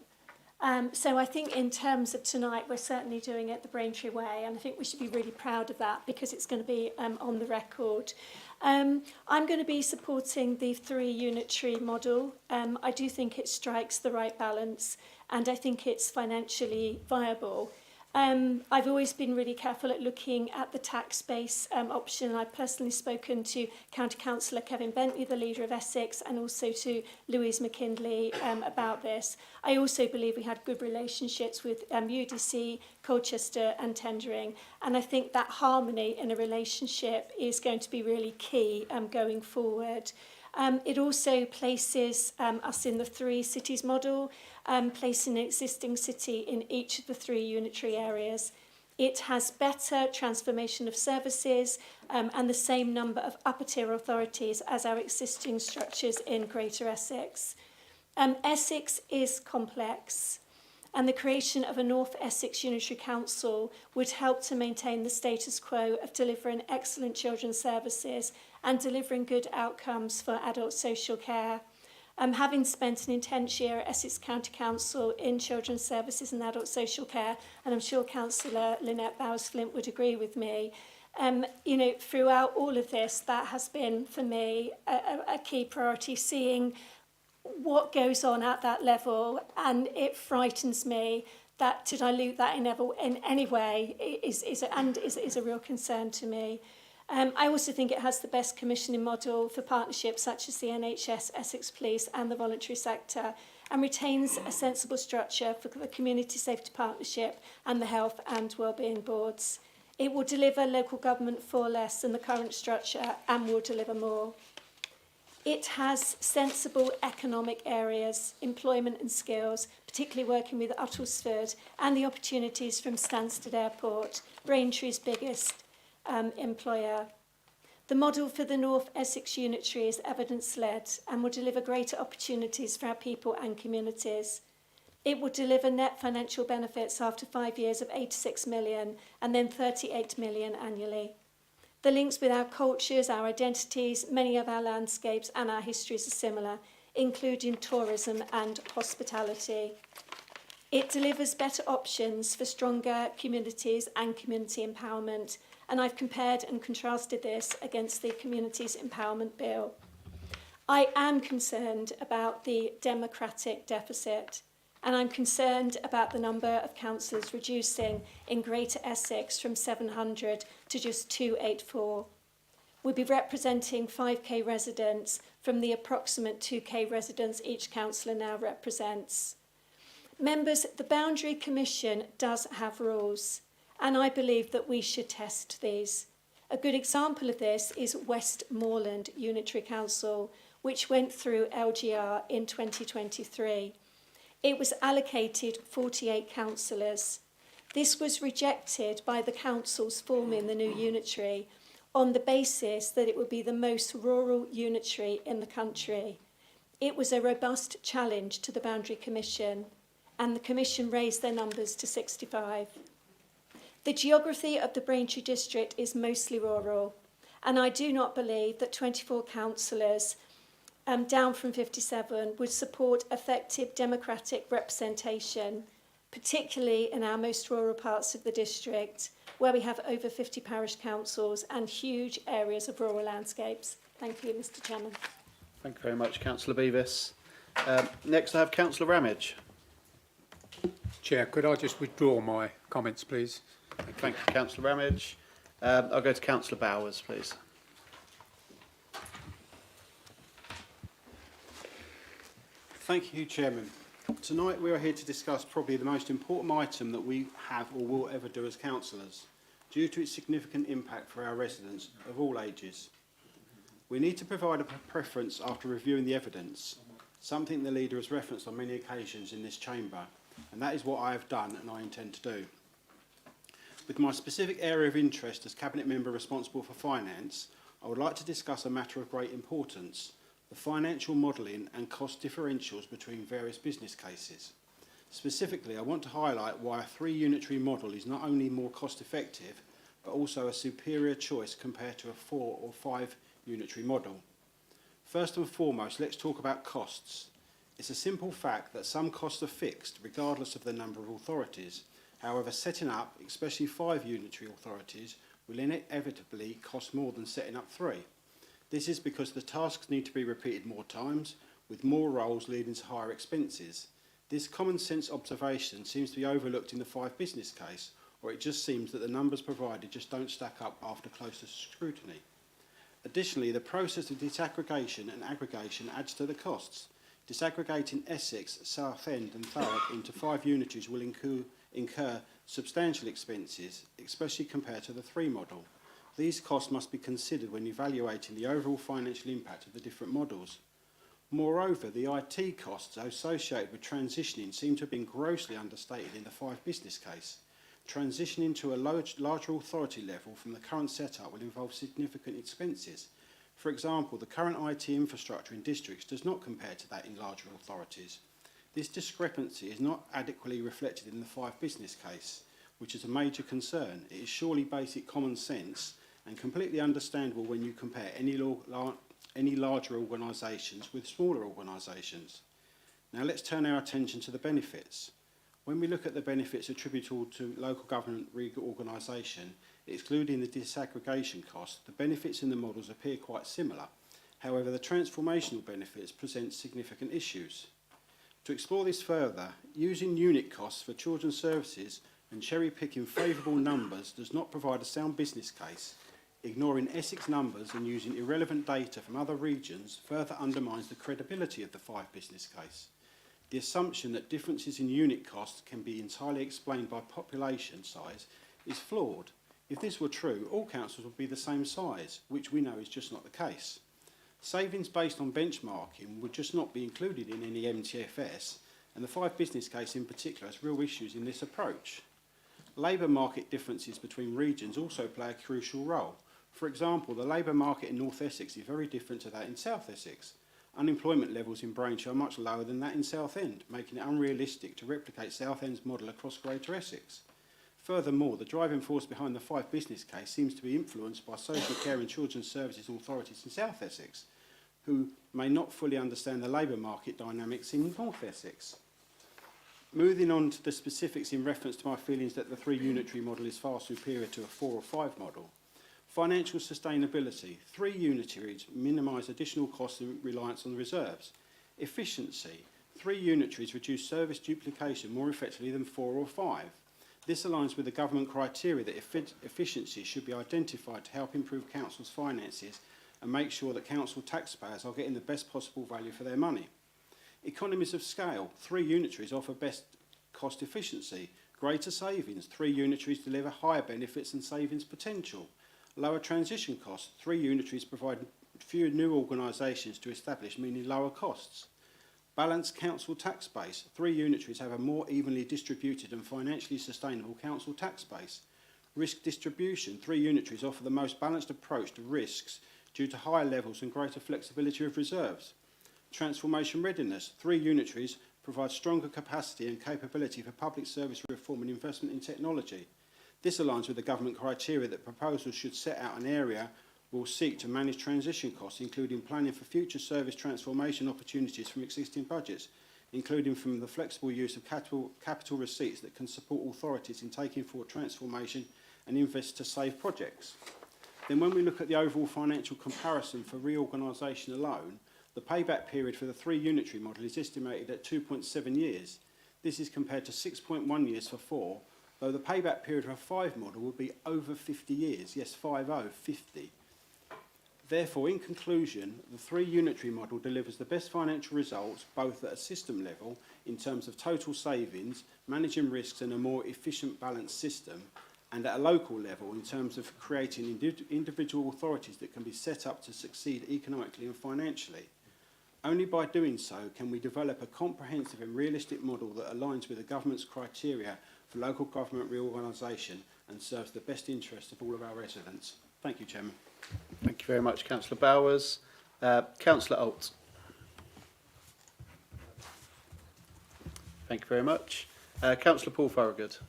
D: So I think in terms of tonight, we're certainly doing it the Braintree way, and I think we should be really proud of that because it's going to be on the record. I'm going to be supporting the 3 unitary model. I do think it strikes the right balance, and I think it's financially viable. I've always been really careful at looking at the tax base option. I've personally spoken to County Councillor Kevin Bentley, the Leader of Essex, and also to Louise McKinley about this. I also believe we had good relationships with UDC, Colchester and tendering, and I think that harmony in a relationship is going to be really key going forward. It also places us in the 3 cities model, placing an existing city in each of the 3 unitary areas. It has better transformation of services and the same number of upper tier authorities as our existing structures in Greater Essex. Essex is complex, and the creation of a North Essex Unitary Council would help to maintain the status quo of delivering excellent children's services and delivering good outcomes for adult social care. Having spent an intense year at Essex County Council in children's services and adult social care, and I'm sure Councillor Lynette Bowes-Flint would agree with me, you know, throughout all of this, that has been for me a key priority, seeing what goes on at that level, and it frightens me that to dilute that in any way is a real concern to me. I also think it has the best commissioning model for partnerships such as the NHS, Essex Police and the voluntary sector, and retains a sensible structure for the Community Safety Partnership and the Health and Wellbeing Boards. It will deliver local government for less than the current structure and will deliver more. It has sensible economic areas, employment and skills, particularly working with Uttlesford and the opportunities from Stansted Airport, Braintree's biggest employer. The model for the North Essex Unitary is evidence-led and will deliver greater opportunities for our people and communities. It will deliver net financial benefits after 5 years of 86 million and then 38 million annually. The links with our cultures, our identities, many of our landscapes and our histories are similar, including tourism and hospitality. It delivers better options for stronger communities and community empowerment, and I've compared and contrasted this against the Communities Empowerment Bill. I am concerned about the democratic deficit, and I'm concerned about the number of councillors reducing in Greater Essex from 700 to just 284. We'll be representing 5k residents from the approximate 2k residents each councillor now represents. Members, the Boundary Commission does have rules, and I believe that we should test these. A good example of this is Westmoreland Unitary Council, which went through LGR in 2023. It was allocated 48 councillors. This was rejected by the councils forming the new unitary on the basis that it would be the most rural unitary in the country. It was a robust challenge to the Boundary Commission, and the Commission raised their numbers to 65. The geography of the Braintree district is mostly rural, and I do not believe that 24 councillors down from 57, would support effective democratic representation, particularly in our most rural parts of the district, where we have over 50 parish councils and huge areas of rural landscapes. Thank you, Mr. Chairman.
A: Thank you very much, Councillor Beavis. Next, I have Councillor Ramage.
E: Chair, could I just withdraw my comments, please?
A: Thank you, Councillor Ramage. I'll go to Councillor Bowers, please.
H: Thank you, Chairman. Tonight we are here to discuss probably the most important item that we have or will ever do as councillors, due to its significant impact for our residents of all ages. We need to provide a preference after reviewing the evidence, something the leader has referenced on many occasions in this chamber, and that is what I have done and I intend to do. With my specific area of interest as Cabinet Member responsible for finance, I would like to discuss a matter of great importance: the financial modelling and cost differentials between various business cases. Specifically, I want to highlight why a 3 unitary model is not only more cost effective, but also a superior choice compared to a 4 or 5 unitary model. First and foremost, let's talk about costs. It's a simple fact that some costs are fixed regardless of the number of authorities. However, setting up, especially 5 unitary authorities, will inevitably cost more than setting up 3. This is because the tasks need to be repeated more times, with more roles leading to higher expenses. This common sense observation seems to be overlooked in the 5 business case, or it just seems that the numbers provided just don't stack up after closer scrutiny. Additionally, the process of disaggregation and aggregation adds to the costs. Disaggregating Essex, Southend and Thurrock into 5 unitaries will incur substantial expenses, especially compared to the 3 model. These costs must be considered when evaluating the overall financial impact of the different models. Moreover, the IT costs associated with transitioning seem to have been grossly understated in the 5 business case. Transitioning to a larger authority level from the current setup will involve significant expenses. For example, the current IT infrastructure in districts does not compare to that in larger authorities. This discrepancy is not adequately reflected in the 5 business case, which is a major concern. It is surely basic common sense and completely understandable when you compare any larger organisations with smaller organisations. Now let's turn our attention to the benefits. When we look at the benefits attributable to local government reorganisation, excluding the disaggregation cost, the benefits in the models appear quite similar. However, the transformational benefits present significant issues. To explore this further, using unit costs for children's services and cherry-picking favourable numbers does not provide a sound business case. Ignoring Essex numbers and using irrelevant data from other regions further undermines the credibility of the 5 business case. The assumption that differences in unit costs can be entirely explained by population size is flawed. If this were true, all councils would be the same size, which we know is just not the case. Savings based on benchmarking would just not be included in any MTFS, and the 5 business case in particular has real issues in this approach. Labour market differences between regions also play a crucial role. For example, the labour market in North Essex is very different to that in South Essex. Unemployment levels in Braintree are much lower than that in Southend, making it unrealistic to replicate Southend's model across Greater Essex. Furthermore, the driving force behind the 5 business case seems to be influenced by social care and children's services authorities in South Essex, who may not fully understand the labour market dynamics in North Essex. Moving on to the specifics in reference to my feelings that the 3 unitary model is far superior to a 4 or 5 model. Financial sustainability. 3 unitaries minimise additional costs and reliance on the reserves. Efficiency. 3 unitaries reduce service duplication more effectively than 4 or 5. This aligns with the government criteria that efficiency should be identified to help improve council's finances and make sure that council taxpayers are getting the best possible value for their money. Economies of scale. 3 unitaries offer best cost efficiency. Greater savings. 3 unitaries deliver higher benefits and savings potential. Lower transition costs. 3 unitaries provide fewer new organisations to establish, meaning lower costs. Balanced council tax base. 3 unitaries have a more evenly distributed and financially sustainable council tax base. Risk distribution. 3 unitaries offer the most balanced approach to risks due to higher levels and greater flexibility of reserves. Transformation readiness. 3 unitaries provide stronger capacity and capability for public service reform and investment in technology. This aligns with the government criteria that proposals should set out an area
B: will seek to manage transition costs, including planning for future service transformation opportunities from existing budgets, including from the flexible use of capital receipts that can support authorities in taking forward transformation and invest to save projects. Then when we look at the overall financial comparison for reorganisation alone, the payback period for the 3 unitary model is estimated at 2.7 years. This is compared to 6.1 years for 4, though the payback period for a 5 model would be over 50 years. Yes, 50. Therefore, in conclusion, the 3 unitary model delivers the best financial results both at a system level in terms of total savings, managing risks and a more efficient balanced system, and at a local level in terms of creating individual authorities that can be set up to succeed economically and financially. Only by doing so can we develop a comprehensive and realistic model that aligns with the government's criteria for local government reorganisation and serves the best interest of all of our residents. Thank you, Chairman.
A: Thank you very much, Councillor Bowers. Councillor Alt. Thank you very much. Councillor Paul Farragut.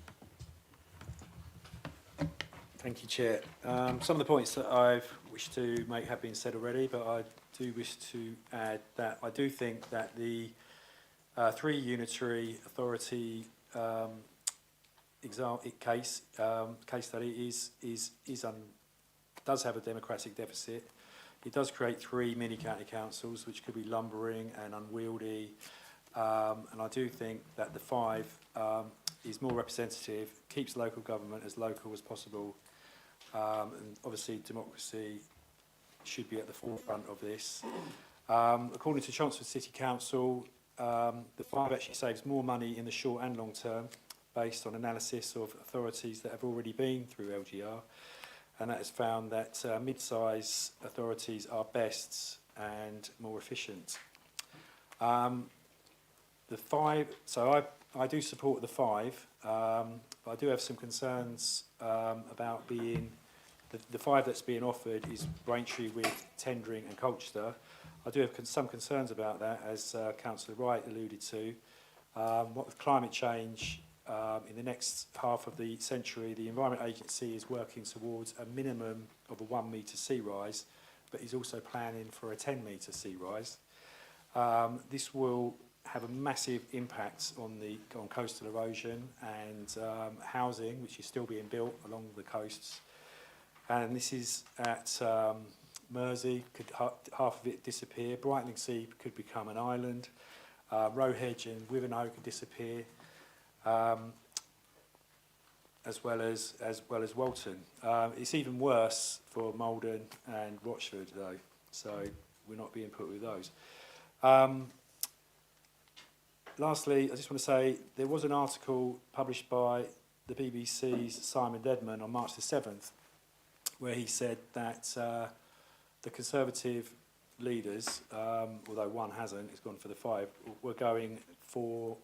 F: Thank you, Chair. Some of the points that I've wished to make have been said already, but I do wish to add that I do think that the 3 unitary authority case study does have a democratic deficit. It does create 3 mini county councils, which could be lumbering and unwieldy. And I do think that the 5 is more representative, keeps local government as local as possible. And obviously democracy should be at the forefront of this. According to Chelmsford City Council, the 5 actually saves more money in the short and long term based on analysis of authorities that have already been through LGR. And that has found that mid-size authorities are best and more efficient. The 5, so I do support the 5, but I do have some concerns about being, the 5 that's being offered is Braintree with Tendring and Colchester. I do have some concerns about that, as Councillor Wright alluded to. What with climate change, in the next half of the century, the Environment Agency is working towards a minimum of a 1 metre sea rise, but is also planning for a 10 metre sea rise. This will have a massive impact on coastal erosion and housing, which is still being built along the coasts. And this is at Mersey, could half of it disappear. Brightlingsea could become an island. Rowhedge and Wivenhoe could disappear. As well as Walton. It's even worse for Malden and Rochford, though, so we're not being put with those. Lastly, I just want to say there was an article published by the BBC's Simon Dedman on March the 7th, where he said that the Conservative leaders, although one hasn't, it's gone for the 5, were going for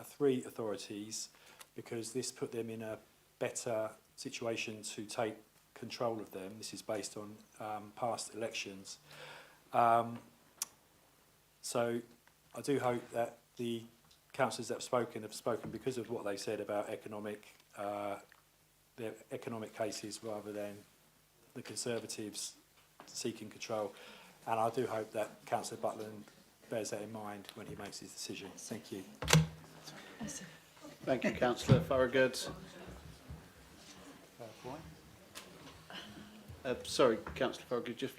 F: 3 authorities because this put them in a better situation to take control of them. This is based on past elections. So I do hope that the councillors that have spoken because of what they said about their economic cases rather than the Conservatives seeking control. And I do hope that Councillor Butland bears that in mind when he makes his decision. Thank you.
A: Thank you, Councillor Farragut. Sorry, Councillor Farragut, just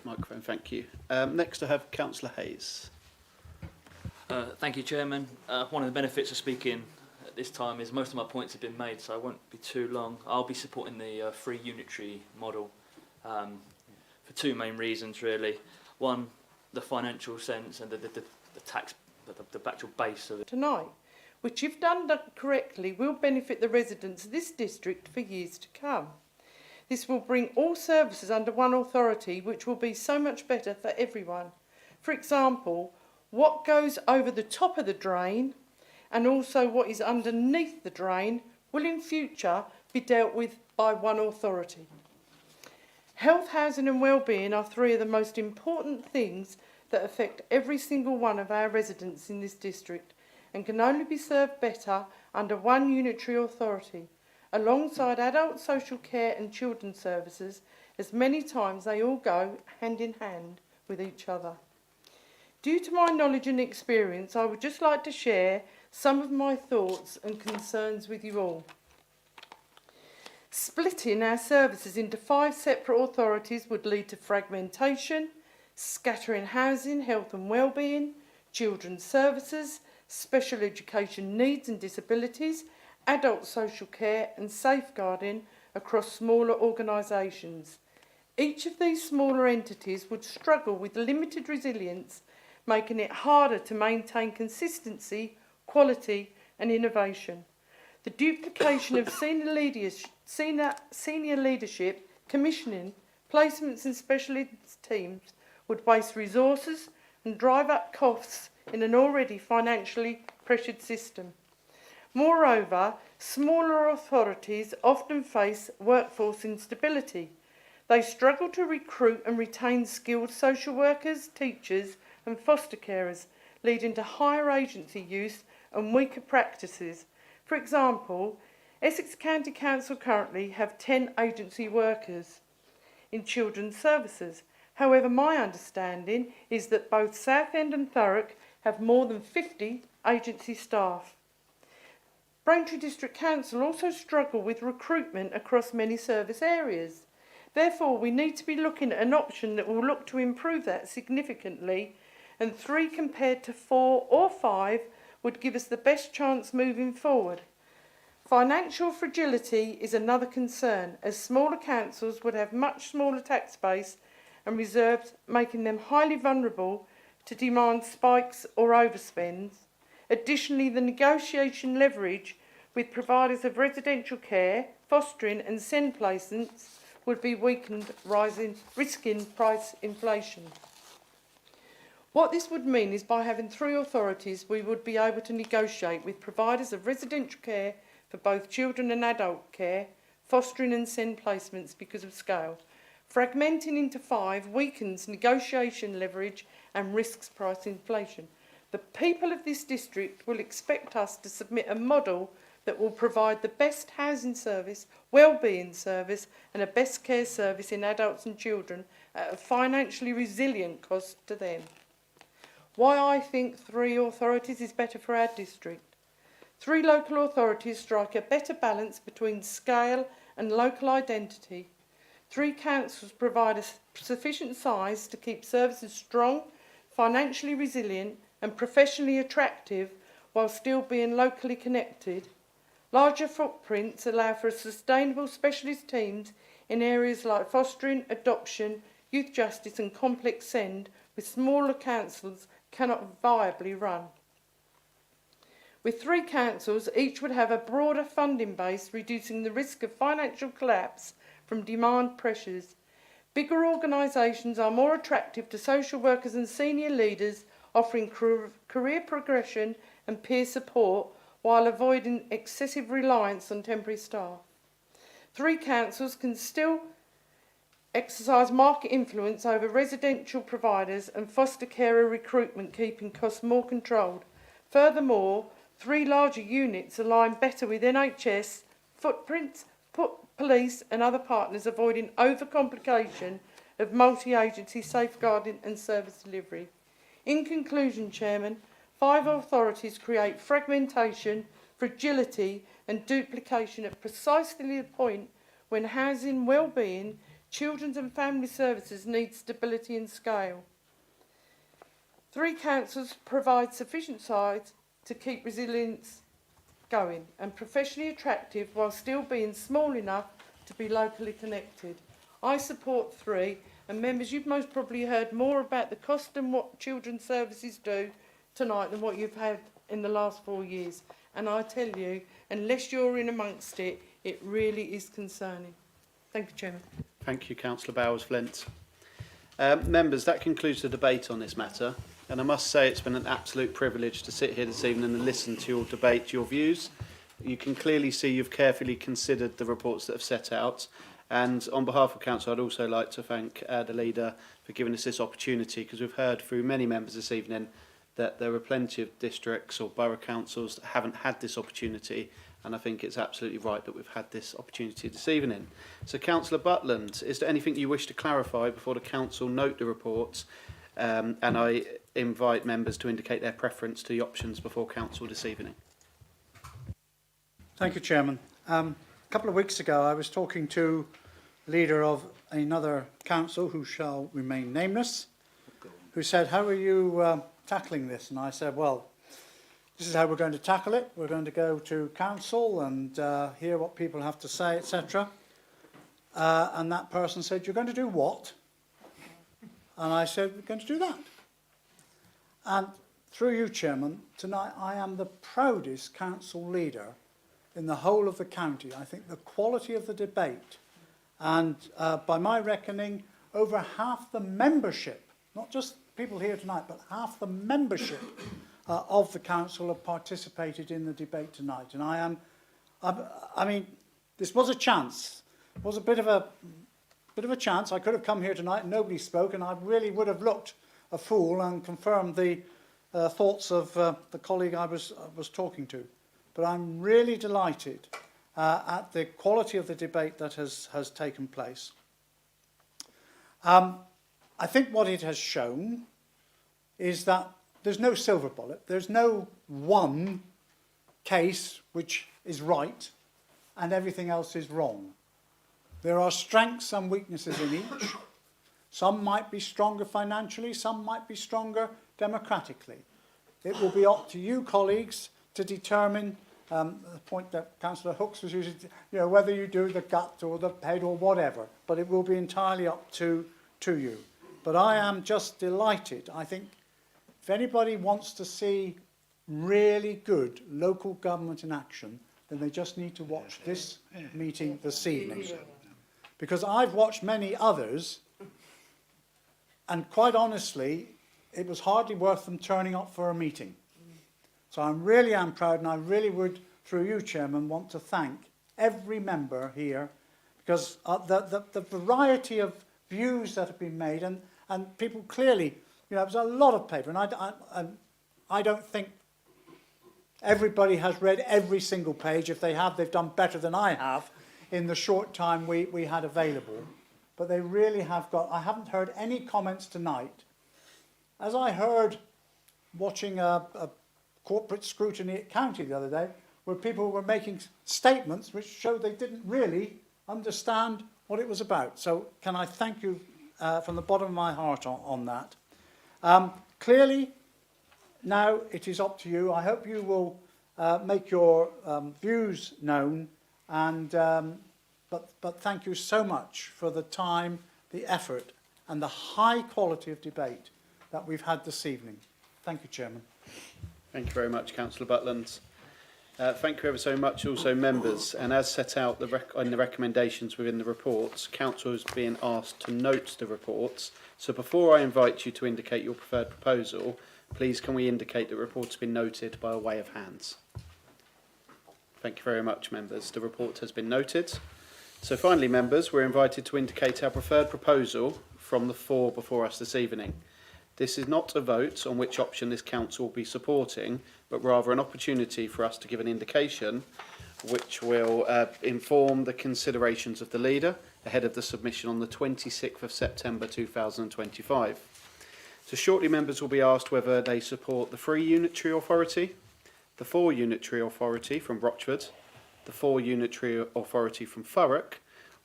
A: microphone, thank you. Next I have Councillor Hayes.
W: Thank you, Chairman. One of the benefits of speaking at this time is most of my points have been made, so I won't be too long. I'll be supporting the 3 unitary model for 2 main reasons, really. One, the financial sense and the tax, the actual base of it.
X: Tonight, which if done correctly will benefit the residents of this district for years to come. This will bring all services under one authority, which will be so much better for everyone. For example, what goes over the top of the drain and also what is underneath the drain will in future be dealt with by one authority. Health, housing and wellbeing are 3 of the most important things that affect every single one of our residents in this district and can only be served better under one unitary authority. Alongside adult social care and children's services, as many times they all go hand in hand with each other. Due to my knowledge and experience, I would just like to share some of my thoughts and concerns with you all. Splitting our services into 5 separate authorities would lead to fragmentation, scattering housing, health and wellbeing, children's services, special education needs and disabilities, adult social care and safeguarding across smaller organisations. Each of these smaller entities would struggle with limited resilience, making it harder to maintain consistency, quality and innovation. The duplication of senior leadership, commissioning, placements and specialist teams would waste resources and drive up costs in an already financially pressured system. Moreover, smaller authorities often face workforce instability. They struggle to recruit and retain skilled social workers, teachers and foster carers, leading to higher agency use and weaker practices. For example, Essex County Council currently have 10 agency workers in children's services. However, my understanding is that both Southend and Thurrock have more than 50 agency staff. Braintree District Council also struggle with recruitment across many service areas. Therefore, we need to be looking at an option that will look to improve that significantly, and 3 compared to 4 or 5 would give us the best chance moving forward. Financial fragility is another concern, as smaller councils would have much smaller tax base and reserves, making them highly vulnerable to demand spikes or overspends. Additionally, the negotiation leverage with providers of residential care, fostering and SEND placements would be weakened, risking price inflation. What this would mean is by having 3 authorities, we would be able to negotiate with providers of residential care for both children and adult care, fostering and SEND placements because of scale. Fragmenting into 5 weakens negotiation leverage and risks price inflation. The people of this district will expect us to submit a model that will provide the best housing service, wellbeing service and a best care service in adults and children at a financially resilient cost to them. Why I think 3 authorities is better for our district. 3 local authorities strike a better balance between scale and local identity. 3 councils provide a sufficient size to keep services strong, financially resilient and professionally attractive while still being locally connected. Larger footprints allow for sustainable specialist teams in areas like fostering, adoption, youth justice and complex SEND, which smaller councils cannot viably run. With 3 councils, each would have a broader funding base, reducing the risk of financial collapse from demand pressures. Bigger organisations are more attractive to social workers and senior leaders, offering career progression and peer support while avoiding excessive reliance on temporary staff. 3 councils can still exercise market influence over residential providers and foster carer recruitment, keeping costs more controlled. Furthermore, 3 larger units align better with NHS footprints, police and other partners, avoiding overcomplication of multi-agency safeguarding and service delivery. In conclusion, Chairman, 5 authorities create fragmentation, fragility and duplication at precisely the point when housing, wellbeing, children's and family services need stability and scale. 3 councils provide sufficient size to keep resilience going and professionally attractive while still being small enough to be locally connected. I support 3, and members, you've most probably heard more about the cost and what children's services do tonight than what you've had in the last 4 years. And I tell you, unless you're in amongst it, it really is concerning. Thank you, Chairman.
A: Thank you, Councillor Bowers-Flint. Members, that concludes the debate on this matter. And I must say it's been an absolute privilege to sit here this evening and listen to your debate, your views. You can clearly see you've carefully considered the reports that have set out. And on behalf of Council, I'd also like to thank the leader for giving us this opportunity, because we've heard through many members this evening that there are plenty of districts or borough councils that haven't had this opportunity, and I think it's absolutely right that we've had this opportunity this evening. So, Councillor Butland, is there anything you wish to clarify before the Council note the reports? And I invite members to indicate their preference to the options before Council this evening.
C: Thank you, Chairman. A couple of weeks ago, I was talking to the leader of another council who shall remain nameless, who said, "How are you tackling this?" And I said, "Well, this is how we're going to tackle it. We're going to go to council and hear what people have to say, etc." And that person said, "You're going to do what?" And I said, "We're going to do that." And through you, Chairman, tonight I am the proudest council leader in the whole of the county. I think the quality of the debate, and by my reckoning, over half the membership, not just people here tonight, but half the membership of the council have participated in the debate tonight. And I mean, this was a chance. It was a bit of a chance. I could have come here tonight and nobody spoke, and I really would have looked a fool and confirmed the thoughts of the colleague I was talking to. But I'm really delighted at the quality of the debate that has taken place. I think what it has shown is that there's no silver bullet. There's no one case which is right and everything else is wrong. There are strengths and weaknesses in each. Some might be stronger financially, some might be stronger democratically. It will be up to you, colleagues, to determine the point that Councillor Hooks was using, whether you do the gut or the head or whatever, but it will be entirely up to you. But I am just delighted. I think if anybody wants to see really good local government in action, then they just need to watch this meeting this evening. Because I've watched many others, and quite honestly, it was hardly worth them turning up for a meeting. So I really am proud, and I really would, through you, Chairman, want to thank every member here, because the variety of views that have been made, and people clearly, there's a lot of paper, and I don't think everybody has read every single page. If they have, they've done better than I have in the short time we had available. But they really have got, I haven't heard any comments tonight. As I heard watching a corporate scrutiny at county the other day, where people were making statements which showed they didn't really understand what it was about. So can I thank you from the bottom of my heart on that. Clearly, now it is up to you. I hope you will make your views known, and but thank you so much for the time, the effort, and the high quality of debate that we've had this evening. Thank you, Chairman.
A: Thank you very much, Councillor Butland. Thank you ever so much, also members. And as set out in the recommendations within the reports, Council is being asked to note the reports. So before I invite you to indicate your preferred proposal, please can we indicate the report has been noted by a way of hands? Thank you very much, members. The report has been noted. So finally, members, we're invited to indicate our preferred proposal from the four before us this evening. This is not a vote on which option this council will be supporting, but rather an opportunity for us to give an indication which will inform the considerations of the leader ahead of the submission on the 26th of September 2025. So shortly, members will be asked whether they support the 3 unitary authority, the 4 unitary authority from Rochford, the 4 unitary authority from Thurrock,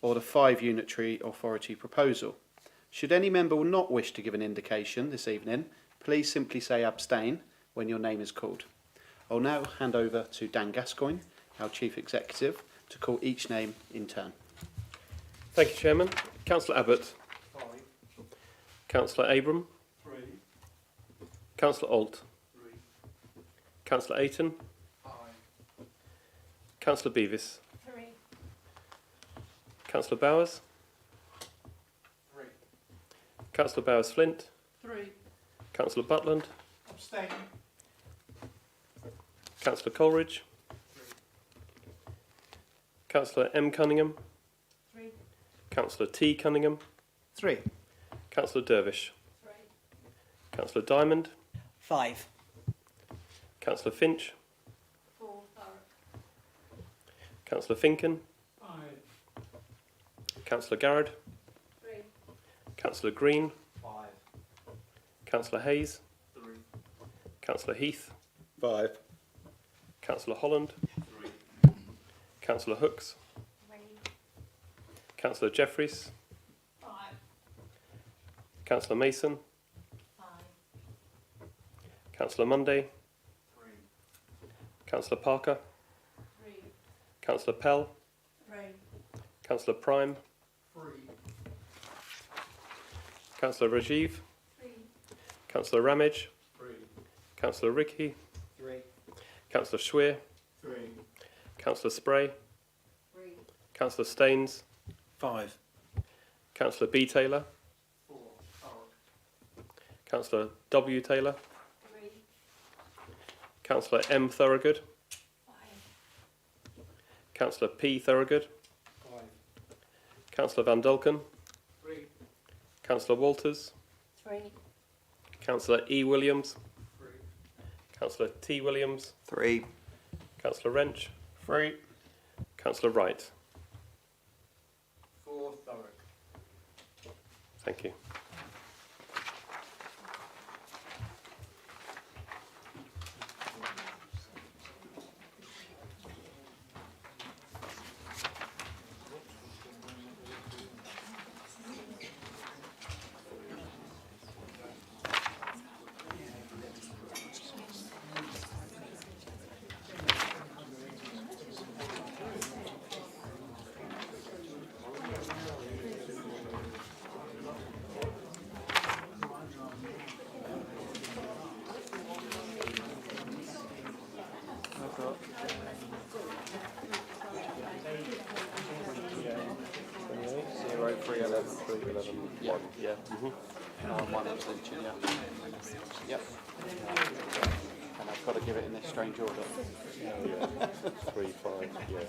A: or the 5 unitary authority proposal. Should any member not wish to give an indication this evening, please simply say abstain when your name is called. I'll now hand over to Dan Gascoigne, our Chief Executive, to call each name in turn.
G: Thank you, Chairman. Councillor Abbott. 5. Councillor Abram. 3. Councillor Alt. 3. Councillor Ayton. 5. Councillor Beavis.
D: 3.
G: Councillor Bowers.
C: 3.
G: Councillor Bowers-Flint.
X: 3.
G: Councillor Butland.
C: Abstain.
G: Councillor Coleridge.
X: 3.
G: Councillor M. Cunningham.
X: 3.
G: Councillor T. Cunningham.
U: 3.
G: Councillor Dervish.
X: 3.
G: Councillor Diamond.
U: 5.
G: Councillor Finch.
X: 4.
G: Councillor Finken.
C: Aye.
G: Councillor Garrod.
P: 3.
G: Councillor Green.
H: 5.
G: Councillor Hayes.
H: 3.
G: Councillor Heath.
A: 5.
G: Councillor Holland.
H: 3.
G: Councillor Hooks.
P: 3.
G: Councillor Jeffries.
P: 5.
G: Councillor Mason.
P: 5.
G: Councillor Monday.
H: 3.
G: Councillor Parker.
P: 3.
G: Councillor Pell.
P: 3.
G: Councillor Prime.
H: 3.
G: Councillor Rajiv.
P: 3.
G: Councillor Ramage.
H: 3.
G: Councillor Ricky.
H: 3.
G: Councillor Schwer.
H: 3.
G: Councillor Spray.
P: 3.
G: Councillor Staines.
H: 5.
G: Councillor B. Taylor.
H: 4.
G: Councillor W. Taylor.
P: 3.
G: Councillor M. Thorogood.
P: 5.
G: Councillor P. Thorogood.
H: 5.
G: Councillor Van Dulken.
H: 3.
G: Councillor Walters.
P: 3.
G: Councillor E. Williams.
H: 3.
G: Councillor T. Williams.
V: 3.
G: Councillor Wrench.
A: 3.
G: Councillor Wright.
H: 4. Thorough.
G: Thank you.
A: One abstention, yeah. Yep. And I've got to give it in this strange order.
G: 3, 5, yeah.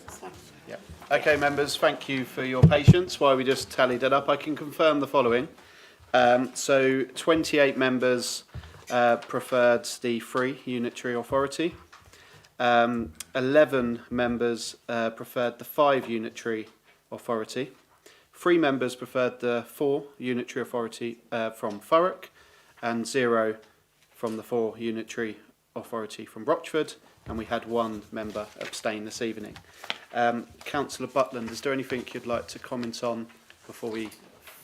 A: Yep. Okay, members, thank you for your patience while we just tallied it up. I can confirm the following. So 28 members preferred the free unitary authority. 11 members preferred the 5 unitary authority. 3 members preferred the 4 unitary authority from Thurrock, and 0 from the 4 unitary authority from Rochford, and we had 1 member abstain this evening. Councillor Butland, is there anything you'd like to comment on before we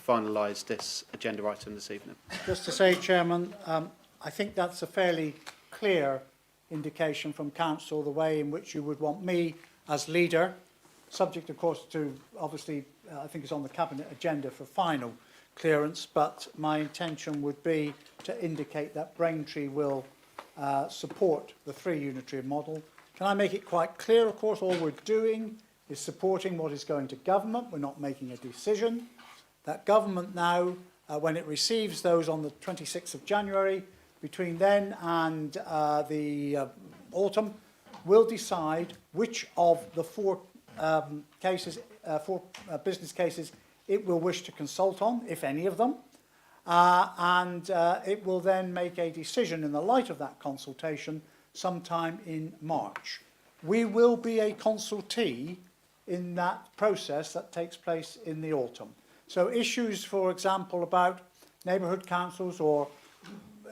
A: finalise this agenda item this evening?
C: Just to say, Chairman, I think that's a fairly clear indication from Council the way in which you would want me as leader, subject of course to obviously I think it's on the Cabinet agenda for final clearance, but my intention would be to indicate that Braintree will support the 3 unitary model. Can I make it quite clear, of course, all we're doing is supporting what is going to government. We're not making a decision. That government now, when it receives those on the 26th of January, between then and the autumn, will decide which of the 4 cases, 4 business cases it will wish to consult on, if any of them, and it will then make a decision in the light of that consultation sometime in March. We will be a consultee in that process that takes place in the autumn. So issues, for example, about neighbourhood councils, or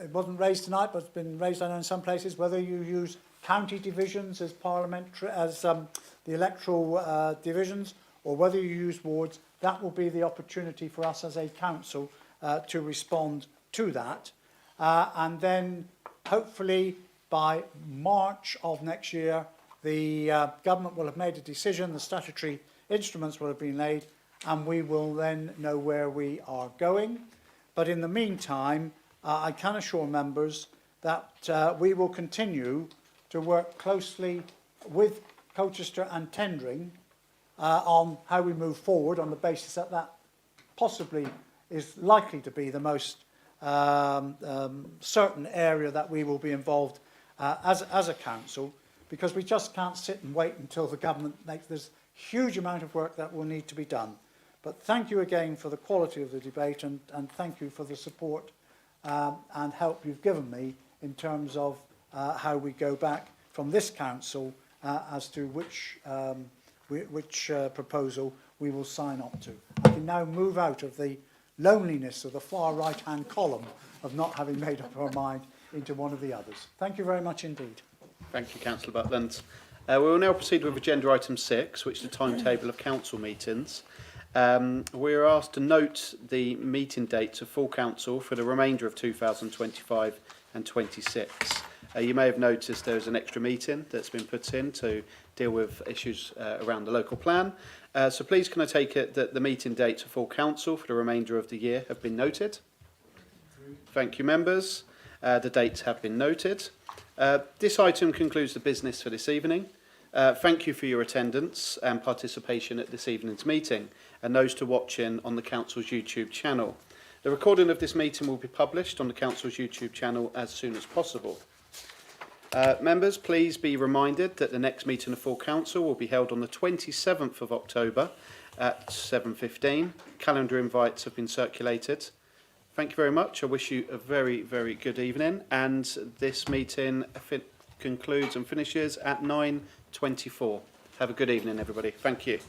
C: it wasn't raised tonight, but it's been raised, I know, in some places, whether you use county divisions as parliamentary, as the electoral divisions, or whether you use wards, that will be the opportunity for us as a council to respond to that. And then hopefully by March of next year, the government will have made a decision, the statutory instruments will have been laid, and we will then know where we are going. But in the meantime, I can assure members that we will continue to work closely with Colchester and Tendring on how we move forward, on the basis that that possibly is likely to be the most certain area that we will be involved as a council, because we just can't sit and wait until the government makes this huge amount of work that will need to be done. But thank you again for the quality of the debate, and thank you for the support and help you've given me in terms of how we go back from this council as to which which proposal we will sign up to. I can now move out of the loneliness of the far right-hand column of not having made up our mind into one of the others. Thank you very much indeed.
A: Thank you, Councillor Butland. We will now proceed with agenda item 6, which is the timetable of council meetings. We are asked to note the meeting dates of full council for the remainder of 2025 and 26. You may have noticed there is an extra meeting that's been put in to deal with issues around the local plan. So please can I take it that the meeting dates of full council for the remainder of the year have been noted? Thank you, members. The dates have been noted. This item concludes the business for this evening. Thank you for your attendance and participation at this evening's meeting, and those to watching on the Council's YouTube channel. The recording of this meeting will be published on the Council's YouTube channel as soon as possible. Members, please be reminded that the next meeting of full Council will be held on the 27th of October at 7:15. Calendar invites have been circulated. Thank you very much. I wish you a very, very good evening, and this meeting concludes and finishes at 9:24. Have a good evening, everybody. Thank you.